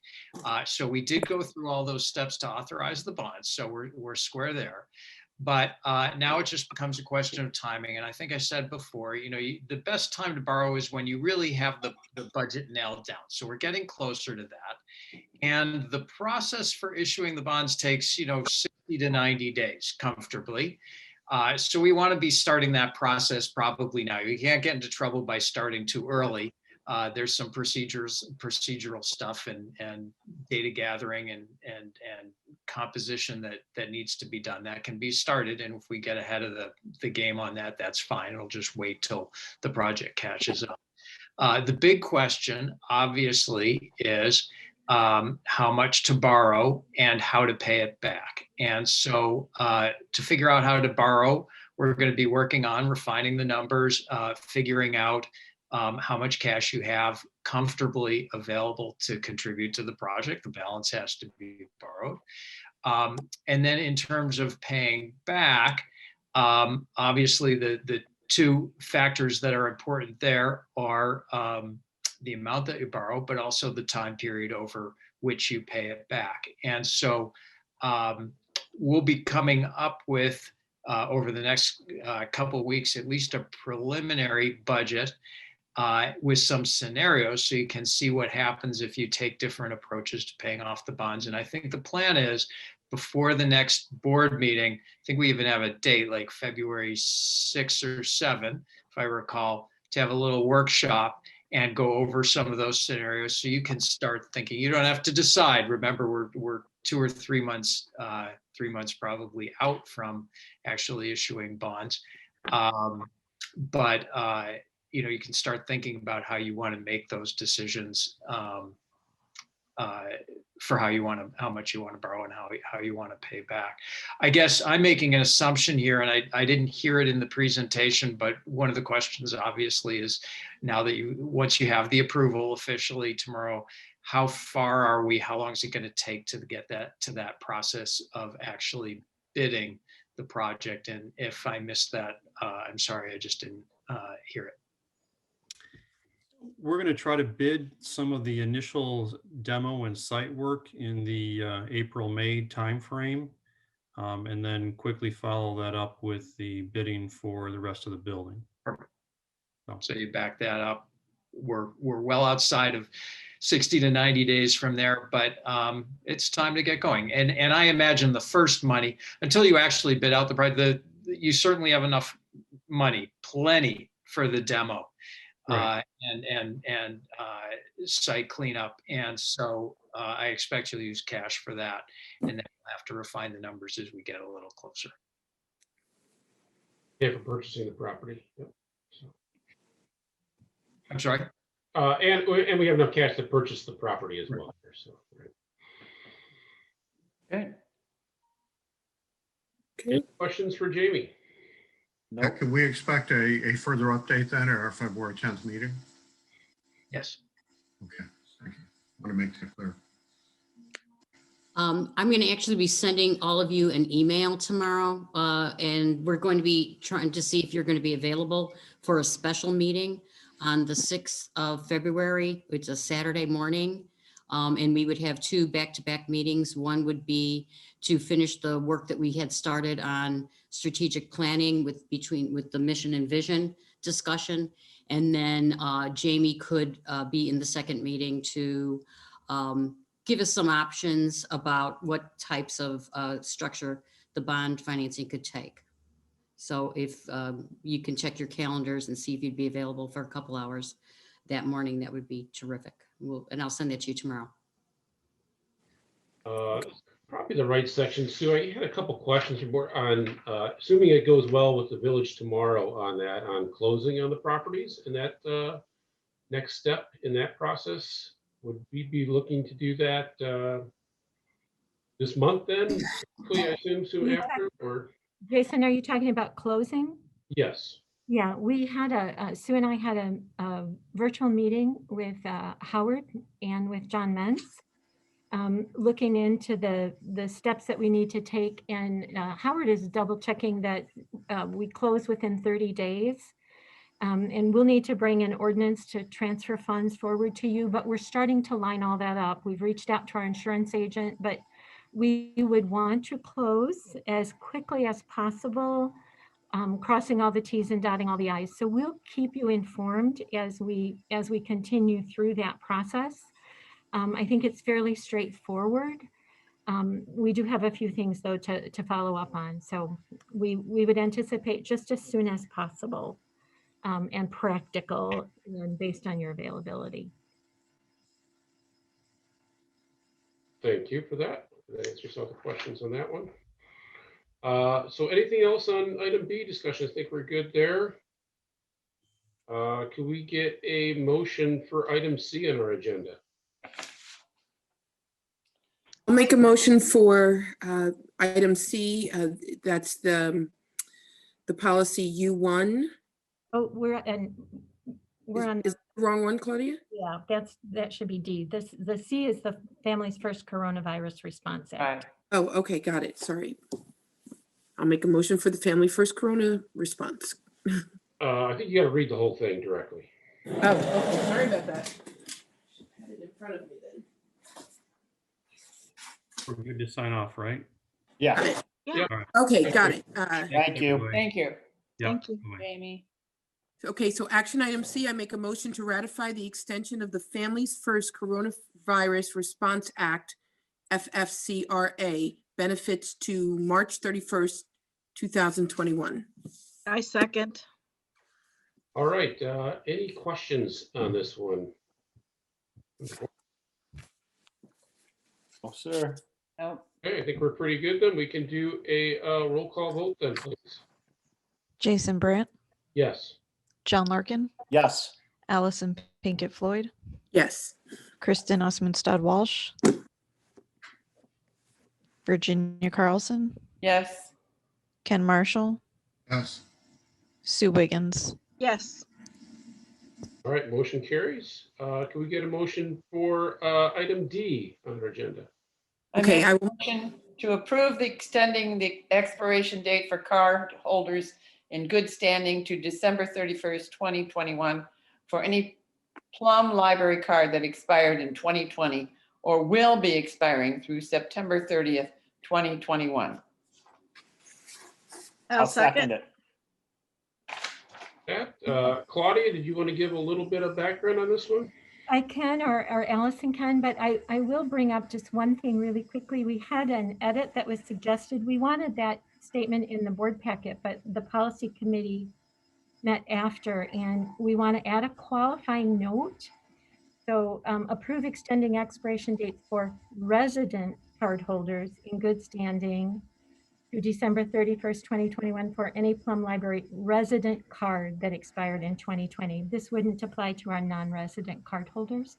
Speaker 16: So we did go through all those steps to authorize the bonds. So we're square there. But now it just becomes a question of timing. And I think I said before, the best time to borrow is when you really have the budget nailed down. So we're getting closer to that. And the process for issuing the bonds takes, 60 to 90 days comfortably. So we want to be starting that process probably now. You can't get into trouble by starting too early. There's some procedural stuff and data gathering and composition that needs to be done. That can be started, and if we get ahead of the game on that, that's fine. It'll just wait till the project catches up. The big question, obviously, is how much to borrow and how to pay it back. And so to figure out how to borrow, we're going to be working on refining the numbers, figuring out how much cash you have comfortably available to contribute to the project. The balance has to be borrowed. And then in terms of paying back, obviously the two factors that are important there are the amount that you borrow, but also the time period over which you pay it back. And so we'll be coming up with, over the next couple of weeks, at least a preliminary budget with some scenarios so you can see what happens if you take different approaches to paying off the bonds. And I think the plan is before the next board meeting, I think we even have a date like February 6th or 7th, if I recall, to have a little workshop and go over some of those scenarios so you can start thinking. You don't have to decide. Remember, we're 2 or 3 months, 3 months probably out from actually issuing bonds. But you can start thinking about how you want to make those decisions for how much you want to borrow and how you want to pay back. I guess I'm making an assumption here, and I didn't hear it in the presentation, but one of the questions obviously is now that once you have the approval officially tomorrow, how far are we? How long is it going to take to get that process of actually bidding the project? And if I missed that, I'm sorry, I just didn't hear it.
Speaker 13: We're going to try to bid some of the initial demo and site work in the April-May timeframe, and then quickly follow that up with the bidding for the rest of the building.
Speaker 16: Perfect. So you back that up. We're well outside of 60 to 90 days from there, but it's time to get going. And I imagine the first money, until you actually bid out the project, you certainly have enough money, plenty for the demo. Right. And site cleanup. And so I expect you'll use cash for that. And then we'll have to refine the numbers as we get a little closer.
Speaker 1: Yeah, for purchasing the property. Yep. So.
Speaker 16: I'm sorry?
Speaker 1: And we have enough cash to purchase the property as well. So, right.
Speaker 7: Okay.
Speaker 1: Any questions for Jamie?
Speaker 5: No. Can we expect a further update then at our February 10th meeting?
Speaker 16: Yes.
Speaker 5: Okay, thank you. I want to make that clear.
Speaker 6: I'm going to actually be sending all of you an email tomorrow, and we're going to be trying to see if you're going to be available for a special meeting on the 6th of February. It's a Saturday morning. And we would have 2 back-to-back meetings. One would be to finish the work that we had started on strategic planning with the mission and vision discussion. And then Jamie could be in the second meeting to give us some options about what types of structure the bond financing could take. So if you can check your calendars and see if you'd be available for a couple hours that morning, that would be terrific. And I'll send that to you tomorrow.
Speaker 1: Probably the right section. Sue, I had a couple questions on, assuming it goes well with the village tomorrow on closing on the properties and that next step in that process. Would we be looking to do that this month then? Quickly, I assume soon after, or?
Speaker 9: Jason, are you talking about closing?
Speaker 1: Yes.
Speaker 9: Yeah, we had Sue and I had a virtual meeting with Howard and with John Mentz, looking into the steps that we need to take. And Howard is double checking that we close within 30 days. And we'll need to bring an ordinance to transfer funds forward to you, but we're starting to line all that up. We've reached out to our insurance agent, but we would want to close as quickly as possible, crossing all the T's and dotting all the I's. So we'll keep you informed as we continue through that process. I think it's fairly straightforward. We do have a few things though to follow up on. So we would anticipate just as soon as possible and practical and based on your availability.
Speaker 1: Thank you for that. That answers all the questions on that one. So anything else on item B discussion? I think we're good there. Can we get a motion for item C on our agenda?
Speaker 10: I'll make a motion for item C. That's the policy U1.
Speaker 9: Oh, we're on.
Speaker 10: Is the wrong one, Claudia?
Speaker 9: Yeah, that should be D. The C is the Families First Coronavirus Response Act.
Speaker 10: Oh, okay, got it. Sorry. I'll make a motion for the Family First Corona response.
Speaker 1: I think you got to read the whole thing directly.
Speaker 10: Oh, okay. Sorry about that. Had it in front of me then.
Speaker 13: We're good to sign off, right?
Speaker 2: Yeah.
Speaker 9: Yeah.
Speaker 13: All right.
Speaker 10: Okay, got it.
Speaker 2: Thank you.
Speaker 7: Thank you.
Speaker 13: Yeah.
Speaker 4: Thank you,
Speaker 13: Bye-bye.
Speaker 4: Jamie.
Speaker 10: Okay, so action item C, I make a motion to ratify the extension of the Families First Coronavirus Response Act, FFCRA, benefits to March 31st, 2021.
Speaker 8: I second.
Speaker 1: All right, any questions on this one?
Speaker 2: Oh, sir.
Speaker 14: Oh,
Speaker 1: Okay, I think we're pretty good then. We can do a roll call vote then, please.
Speaker 4: Jason Brandt,
Speaker 1: Yes.
Speaker 4: John Larkin,
Speaker 2: Yes.
Speaker 4: Allison Pinkett Floyd,
Speaker 10: Yes.
Speaker 4: Kristen Osmondstad Walsh, Virginia Carlson,
Speaker 7: Yes.
Speaker 4: Ken Marshall,
Speaker 5: Yes.
Speaker 4: Sue Wiggins.
Speaker 8: Yes.
Speaker 1: All right, motion carries. Can we get a motion for item D on our agenda?
Speaker 10: Okay,
Speaker 7: make
Speaker 10: I
Speaker 7: a
Speaker 10: will.
Speaker 7: motion to approve the extending the expiration date for card holders in good standing to December 31st, 2021 for any Plum library card that expired in 2020 or will be expiring through September 30th, 2021.
Speaker 8: I'll second.
Speaker 2: it.
Speaker 1: That, Claudia, did you want to give a little bit of background on this one?
Speaker 9: I can, or Allison can, but I will bring up just one thing really quickly. We had an edit that was suggested. We wanted that statement in the board packet, but the policy committee met after, and we want to add a qualifying note. So approve extending expiration dates for resident cardholders in good standing to December 31st, 2021 for any Plum Library resident card that expired in 2020. This wouldn't apply to our non-resident cardholders.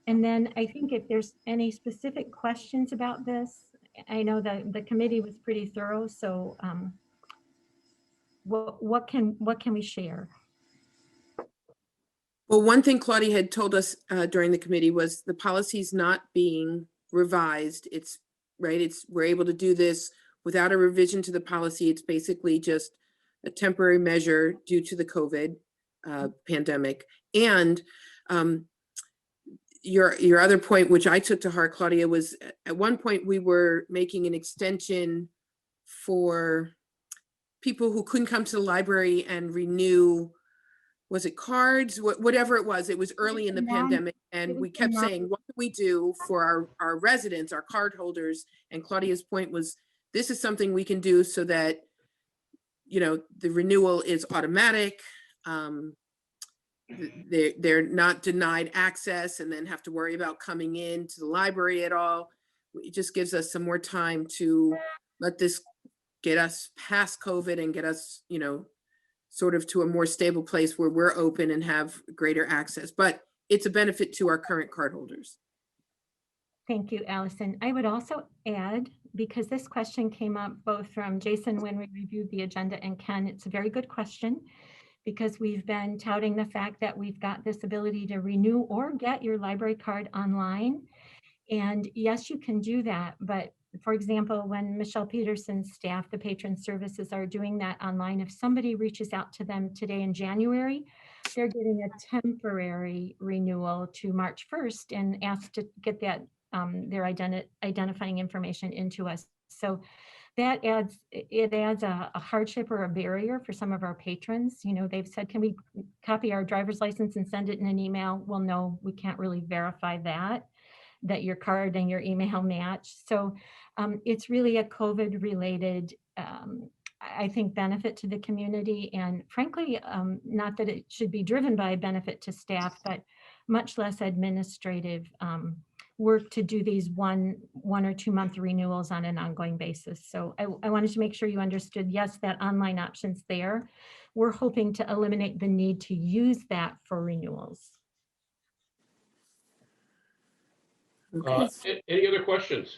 Speaker 9: And then I think if there's any specific questions about this, I know that the committee was pretty thorough, so what can we share?
Speaker 10: Well, one thing Claudia had told us during the committee was the policy's not being revised. It's right. We're able to do this without a revision to the policy. It's basically just a temporary measure due to the COVID pandemic. And your other point, which I took to heart, Claudia, was at one point we were making an extension for people who couldn't come to the library and renew, was it cards, whatever it was early in the pandemic. And we kept saying, what can we do for our residents, our card holders? And Claudia's point was, this is something we can do so that, you know, the renewal is automatic. They're not denied access and then have to worry about coming in to the library at all. It just gives us some more time to let this get us past COVID and get us, you know, sort of to a more stable place where we're open and have greater access. But it's a benefit to our current cardholders.
Speaker 9: Thank you, Allison. I would also add, because this question came up both from Jason when we reviewed the agenda and Ken, it's a very good question, because we've been touting the fact that we've got this ability to renew or get your library card online. And yes, you can do that. But for example, when Michelle Peterson's staff, the patron services, are doing that online, if somebody reaches out to them today in January, they're getting a temporary renewal to March 1st and asked to get that their identifying information into us. So that adds a hardship or a barrier for some of our patrons. You know, they've said, can we copy our driver's license and send it in an email? Well, no, we can't really verify that your card and your email match. So it's really a COVID related, I think, benefit to the community. And frankly, not that it should be driven by a benefit to staff, but much less administrative work to do these one or 2 month renewals on an ongoing basis. So I wanted to make sure you understood, yes, that online option's there. We're hoping to eliminate the need to use that for renewals.
Speaker 1: Any other questions?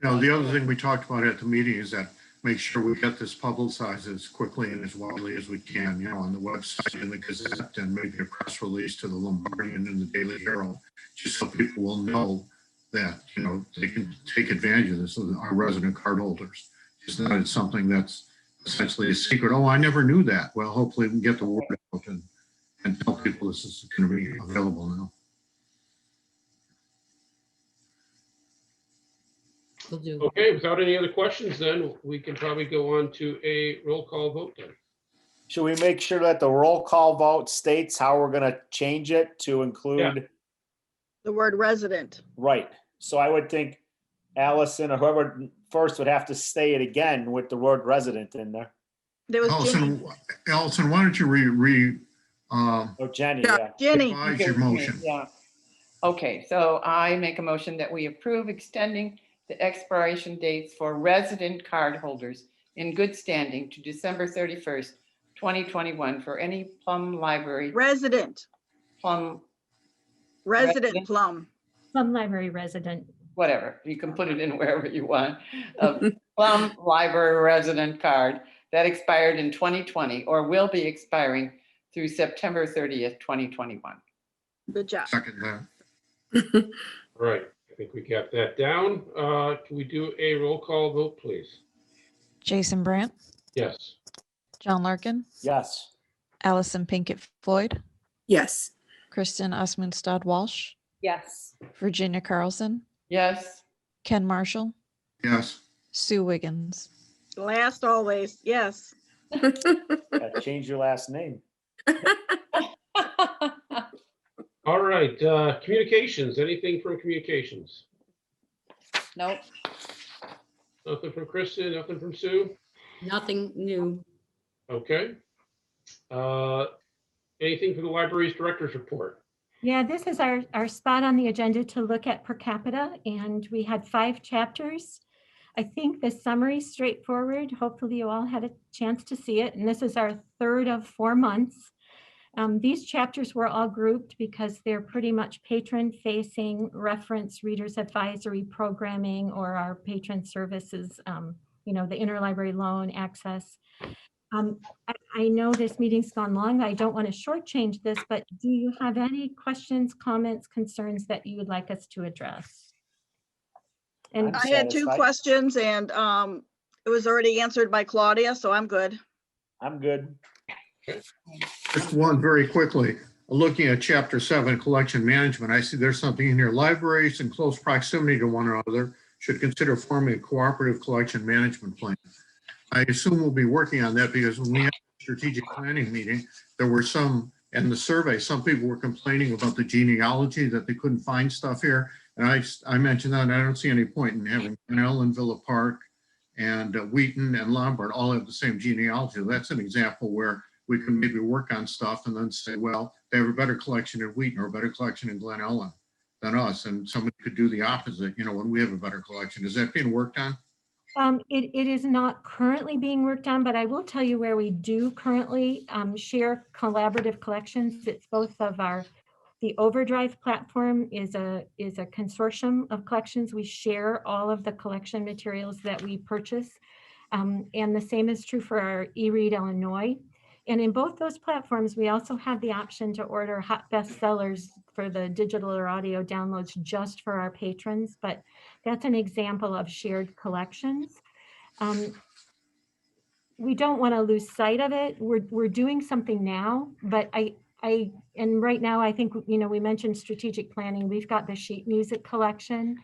Speaker 5: Now, the other thing we talked about at the meeting is that make sure we get this publicized as quickly and as widely as we can, you know, on the website, in the Gazette, and maybe a press release to the Lombardian and the Daily Herald, just so people will know that, you know, they can take advantage of this, our resident card holders. It's not something that's essentially a secret. Oh, I never knew that. Well, hopefully we can get the word out and tell people this is going to be available now.
Speaker 1: Okay, without any other questions, then we can probably go on to a roll call vote then.
Speaker 2: Should we make sure that the roll call vote states how we're gonna change it to include?
Speaker 8: The word resident.
Speaker 2: Right, so I would think Allison or whoever first would have to say it again with the word resident in there.
Speaker 8: There was Jenny.
Speaker 5: Allison, why don't you
Speaker 2: Jenny,
Speaker 8: Jenny.
Speaker 5: revise your motion?
Speaker 7: Yeah. Okay, so I make a motion that we approve extending the expiration dates for resident card holders in good standing to December 31st, 2021 for any Plum Library.
Speaker 8: Resident.
Speaker 7: Plum.
Speaker 8: Resident Plum.
Speaker 9: Plum Library resident.
Speaker 7: Whatever, you can put it in wherever you want. Plum Library resident card that expired in 2020 or will be expiring through September 30th, 2021.
Speaker 8: Good job.
Speaker 5: Second that.
Speaker 1: Right, I think we got that down. Can we do a roll call vote, please?
Speaker 4: Jason Brandt,
Speaker 1: Yes.
Speaker 4: John Larkin,
Speaker 2: Yes.
Speaker 4: Allison Pinkett Floyd,
Speaker 10: Yes.
Speaker 4: Kristen Osmondstad Walsh,
Speaker 14: Yes.
Speaker 4: Virginia Carlson,
Speaker 7: Yes.
Speaker 4: Ken Marshall,
Speaker 5: Yes.
Speaker 4: Sue Wiggins.
Speaker 8: Last always, yes.
Speaker 2: Change your last name.
Speaker 1: All right, communications, anything from communications?
Speaker 14: Nope.
Speaker 1: Nothing from Kristen, nothing from Sue?
Speaker 6: Nothing new.
Speaker 1: Okay. Anything for the library's director's report?
Speaker 9: Yeah, this is our spot on the agenda to look at per capita, and we had 5 chapters. I think the summary is straightforward. Hopefully you all had a chance to see it, and this is our 3rd of 4 months. These chapters were all grouped because they're pretty much patron-facing reference readers advisory programming or our patron services, you know, the interlibrary loan access. I know this meeting's gone long. I don't want to shortchange this, but do you have any questions, comments, concerns that you would like us to address? And
Speaker 8: I had 2 questions and it was already answered by Claudia, so I'm good.
Speaker 2: I'm good.
Speaker 5: Just one very quickly. looking at chapter 7, collection management, I see there's something in here. Libraries in close proximity to one another should consider forming a cooperative collection management plan. I assume we'll be working on that because when we had a strategic planning meeting, there were some, in the survey, some people were complaining about the genealogy, that they couldn't find stuff here. And I mentioned that, and I don't see any point in having Ellen, Villa Park, and Wheaton and Lombard all have the same genealogy. That's an example where we can maybe work on stuff and then say, well, they have a better collection in Wheaton or a better collection in Glen Ellen than us. And somebody could do the opposite, you know, when we have a better collection. Is that being worked on?
Speaker 9: It is not currently being worked on, but I will tell you where we do currently share collaborative collections. It's both of the Overdrive platform is a consortium of collections. We share all of the collection materials that we purchase. And the same is true for our eRead Illinois. And in both those platforms, we also have the option to order hot bestsellers for the digital or audio downloads just for our patrons, but that's an example of shared collections. We don't want to lose sight of it. We're doing something now, but and right now I think, you know, we mentioned strategic planning. We've got the sheet music collection.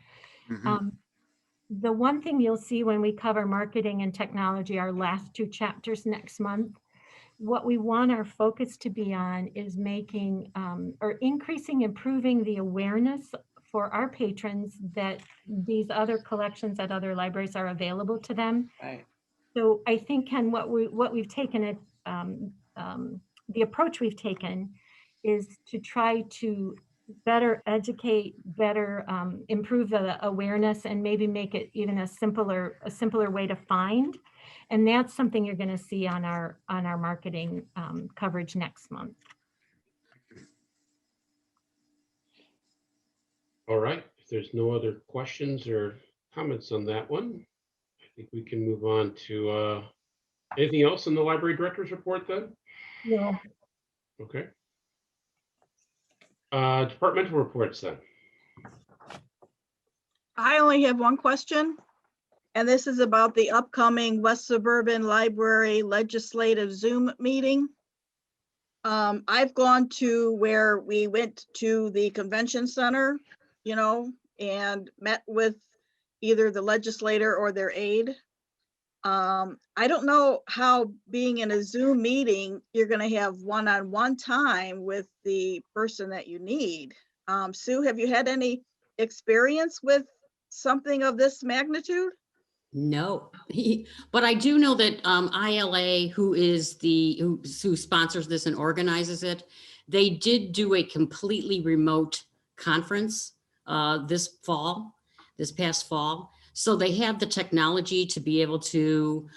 Speaker 9: The one thing you'll see when we cover marketing and technology, our last 2 chapters next month, what we want our focus to be on is making or increasing, improving the awareness for our patrons that these other collections at other libraries are available to them.
Speaker 2: Right.
Speaker 9: So I think, Ken, what we've taken, the approach we've taken is to try to better educate, better improve the awareness, and maybe make it even a simpler way to find. And that's something you're going to see on our marketing coverage next month.
Speaker 1: All right, if there's no other questions or comments on that one, I think we can move on to anything else in the library director's report then?
Speaker 9: No.
Speaker 1: Okay. Departmental reports then.
Speaker 8: I only have one question, and this is about the upcoming West Suburban Library Legislative Zoom meeting. I've gone to where we went to the convention center, you know, and met with either the legislator or their aide. I don't know how being in a Zoom meeting, you're going to have one-on-one time with the person that you need. Sue, have you had any experience with something of this magnitude?
Speaker 6: No, but I do know that ILA, who sponsors this and organizes it, they did do a completely remote conference this past fall. So they have the technology to be able to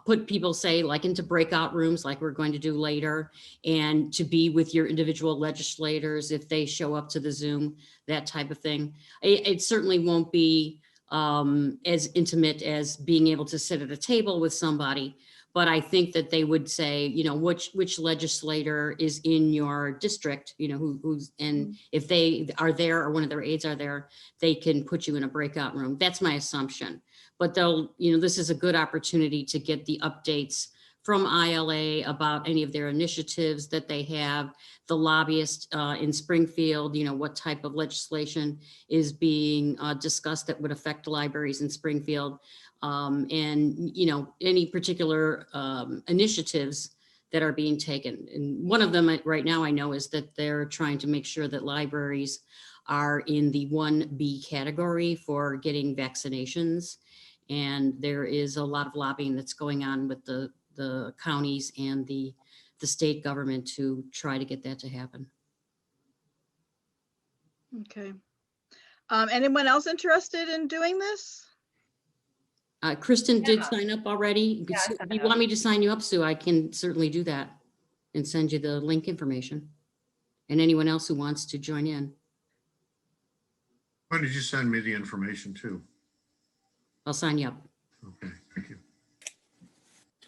Speaker 6: put people, say, like into breakout rooms, like we're going to do later, and to be with your individual legislators if they show up to the Zoom, that type of thing. It certainly won't be as intimate as being able to sit at a table with somebody. But I think that they would say, you know, which legislator is in your district, you know, who's, and if they are there or one of their aides are there, they can put you in a breakout room. That's my assumption. But they'll, you know, this is a good opportunity to get the updates from ILA about any of their initiatives that they have, the lobbyists in Springfield, you know, what type of legislation is being discussed that would affect libraries in Springfield. And, you know, any particular initiatives that are being taken. And one of them right now I know is that they're trying to make sure that libraries are in the 1B category for getting vaccinations. And there is a lot of lobbying that's going on with the counties and the state government to try to get that to happen.
Speaker 8: Okay. Anyone else interested in doing this?
Speaker 6: Kristen did sign up already. If you want me to sign you up, Sue, I can certainly do that and send you the link information. And anyone else who wants to join in.
Speaker 5: When did you send me the information to?
Speaker 6: I'll sign you up.
Speaker 5: Okay, thank you.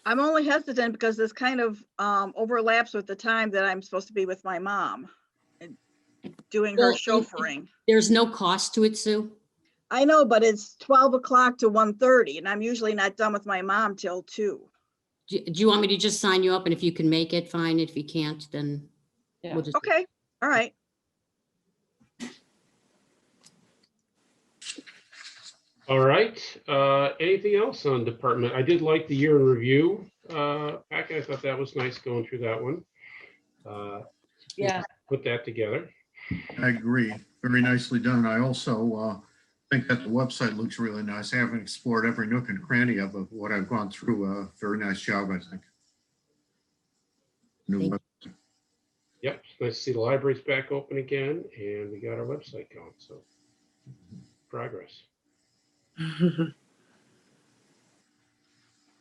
Speaker 8: I'm only hesitant because this kind of overlaps with the time that I'm supposed to be with my mom and doing her chauffeuring.
Speaker 6: There's no cost to it, Sue?
Speaker 8: I know, but it's 12 o'clock to 1:30 and I'm usually not done with my mom till 2.
Speaker 6: Do you want me to just sign you up, and if you can make it, fine. If you can't, then we'll just.
Speaker 8: Okay, All right.
Speaker 1: All right, anything else on department? I did like the year in review packet. I thought that was nice going through that one.
Speaker 14: Yeah.
Speaker 1: Put that together.
Speaker 5: I agree. Very nicely done. I also think that the website looks really nice. I haven't explored every nook and cranny of what I've gone through. Very nice job, I think. New
Speaker 6: Thank
Speaker 5: website.
Speaker 1: Yep, it's nice to see the library's back open again, and we got our website going, so progress.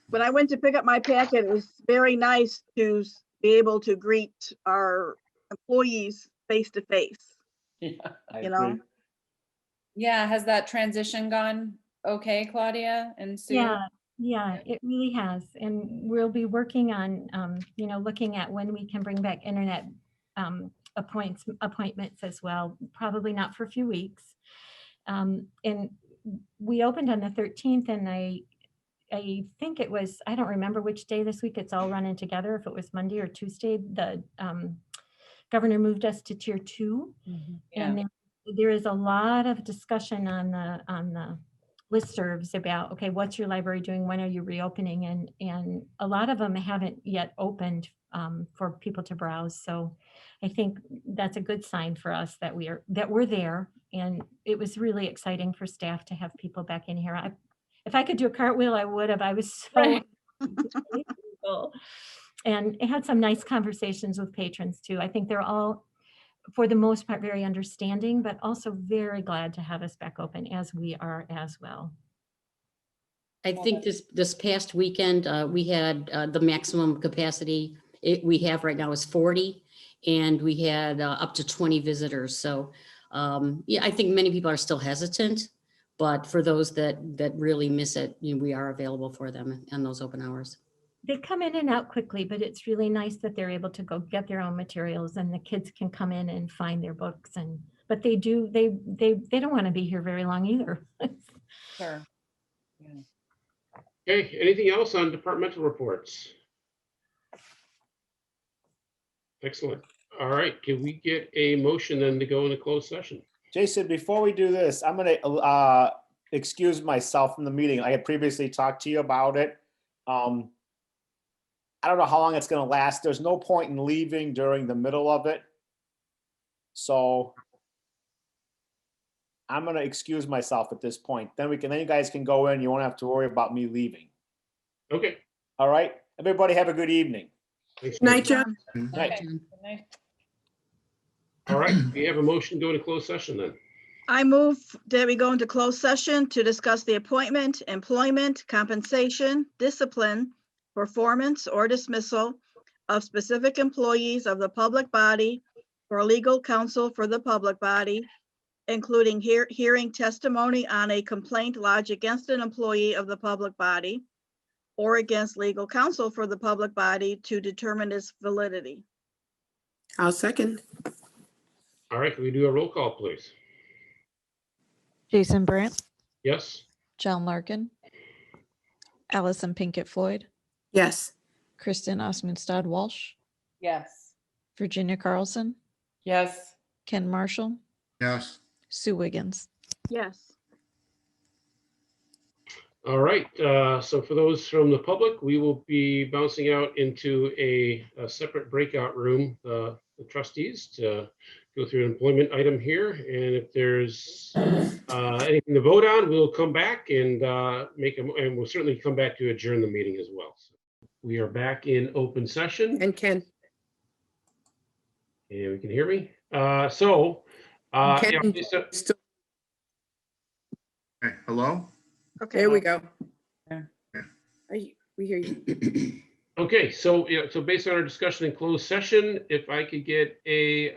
Speaker 8: When I went to pick up my packet, it was very nice to be able to greet our employees face to face.
Speaker 2: Yeah, I
Speaker 8: You know?
Speaker 2: agree.
Speaker 14: Yeah, has that transition gone okay, Claudia and Sue?
Speaker 9: Yeah, it really has. And we'll be working on, looking at when we can bring back internet appointments as well, probably not for a few weeks. And we opened on the 13th, and I think it was, I don't remember which day this week, it's all running together, if it was Monday or Tuesday, the governor moved us to tier 2. And there is a lot of discussion on the listservs about, okay, what's your library doing? When are you reopening? And a lot of them haven't yet opened for people to browse. So I think that's a good sign for us that we're there. And it was really exciting for staff to have people back in here. If I could do a cartwheel, I would have. I was so grateful. And it had some nice conversations with patrons too. I think they're all, for the most part, very understanding, but also very glad to have us back open, as we are as well.
Speaker 6: I think this past weekend, we had the maximum capacity we have right now is 40, and we had up to 20 visitors. So yeah, I think many people are still hesitant, but for those that really miss it, we are available for them on those open hours.
Speaker 9: They come in and out quickly, but it's really nice that they're able to go get their own materials, and the kids can come in and find their books. But they don't want to be here very long either.
Speaker 14: Sure.
Speaker 1: Okay, anything else on departmental reports? Excellent. All right, can we get a motion then to go into closed session?
Speaker 2: Jason, before we do this, I'm gonna excuse myself from the meeting. I had previously talked to you about it. I don't know how long it's gonna last. There's no point in leaving during the middle of it. So I'm gonna excuse myself at this point. Then you guys can go in. You won't have to worry about me leaving.
Speaker 1: Okay.
Speaker 2: All right. Everybody have a good evening.
Speaker 1: Thanks,
Speaker 10: Night,
Speaker 1: Mike.
Speaker 10: John.
Speaker 2: Night.
Speaker 14: Good night.
Speaker 1: All right, we have a motion to go into closed session then.
Speaker 8: I move that we go into closed session to discuss the appointment, employment, compensation, discipline, performance, or dismissal of specific employees of the public body or legal counsel for the public body, including hearing testimony on a complaint lodged against an employee of the public body or against legal counsel for the public body to determine its validity.
Speaker 10: I'll second.
Speaker 1: All right, can we do a roll call, please?
Speaker 4: Jason Brandt,
Speaker 1: Yes?
Speaker 4: John Larkin, Allison Pinkett Floyd,
Speaker 10: Yes.
Speaker 4: Kristen Osmondstad Walsh,
Speaker 14: Yes.
Speaker 4: Virginia Carlson,
Speaker 14: Yes.
Speaker 4: Ken Marshall,
Speaker 5: Yes.
Speaker 4: Sue Wiggins.
Speaker 8: Yes.
Speaker 1: All right, so for those from the public, we will be bouncing out into a separate breakout room, the trustees, to go through an employment item here. And if there's anything to vote on, we'll come back and and we'll certainly come back to adjourn the meeting as well. So we are back in open session.
Speaker 10: And Ken.
Speaker 1: And we can hear me.
Speaker 10: Ken
Speaker 1: So
Speaker 10: still-
Speaker 5: Okay, hello?
Speaker 8: Okay.
Speaker 10: There we go.
Speaker 14: Yeah.
Speaker 10: We hear you.
Speaker 1: okay, so so based on our discussion in closed session, if I could get a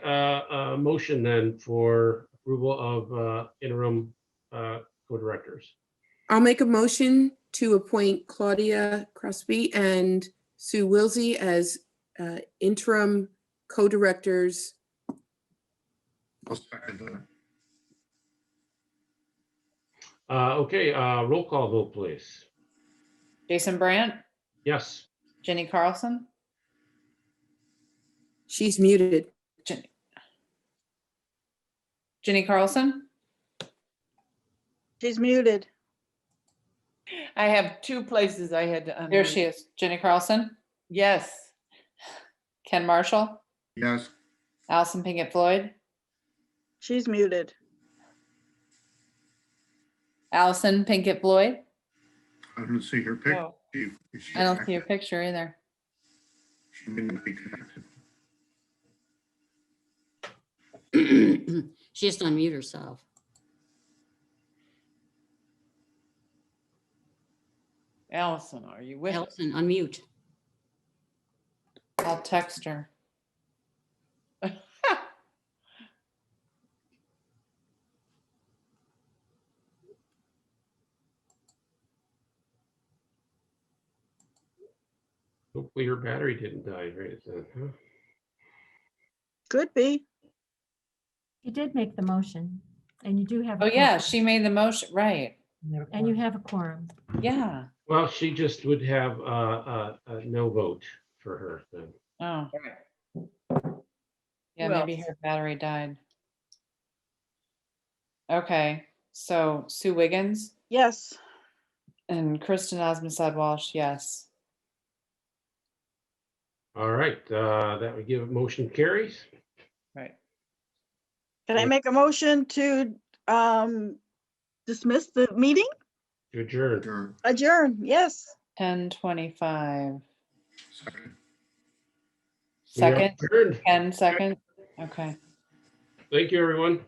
Speaker 1: motion then for approval of interim co-directors.
Speaker 10: I'll make a motion to appoint Claudia Crosby and Sue Wilsey as interim co-directors.
Speaker 5: I'll second that.
Speaker 1: Okay, roll call vote, please.
Speaker 14: Jason Brandt,
Speaker 1: Yes.
Speaker 14: Jenny Carlson,
Speaker 10: She's muted.
Speaker 14: Jenny. Ginny Carlson,
Speaker 8: She's muted.
Speaker 7: I have two places I had to.
Speaker 14: there
Speaker 7: unmute.
Speaker 14: she is. Ginny Carlson,
Speaker 7: Yes.
Speaker 14: Ken Marshall,
Speaker 5: Yes,
Speaker 14: Allison Pinkett Floyd,
Speaker 8: She's muted.
Speaker 14: Allison Pinkett Floyd.
Speaker 5: I don't see her picture.
Speaker 14: Oh, I don't see your picture either.
Speaker 5: She may not be connected.
Speaker 6: She has to unmute herself.
Speaker 7: Allison, are you with us?
Speaker 6: Allison, unmute.
Speaker 14: I'll text her.
Speaker 1: Hopefully her battery didn't die right then, huh?
Speaker 8: Could be.
Speaker 9: You did make the motion and you do have.
Speaker 14: Oh,
Speaker 9: a
Speaker 14: yeah,
Speaker 9: quorum,
Speaker 14: she made the motion, right.
Speaker 9: And you have a quorum.
Speaker 14: Yeah.
Speaker 1: Well, she just would have a no vote for her then.
Speaker 14: Oh, yeah,
Speaker 7: Who
Speaker 14: maybe
Speaker 7: else?
Speaker 14: her battery died. Okay, so Sue Wiggins
Speaker 8: Yes.
Speaker 14: and Kristen Osmond Walsh, yes.
Speaker 1: All right, that would give motion carries.
Speaker 7: Right.
Speaker 8: Can I make a motion to dismiss the meeting?
Speaker 1: To adjourn.
Speaker 5: Adjourn.
Speaker 8: Adjourn, yes.
Speaker 14: 10:25.
Speaker 5: Second.
Speaker 1: We are
Speaker 14: Second,
Speaker 1: adjourned.
Speaker 14: Ken, second, okay.
Speaker 1: Thank you, everyone.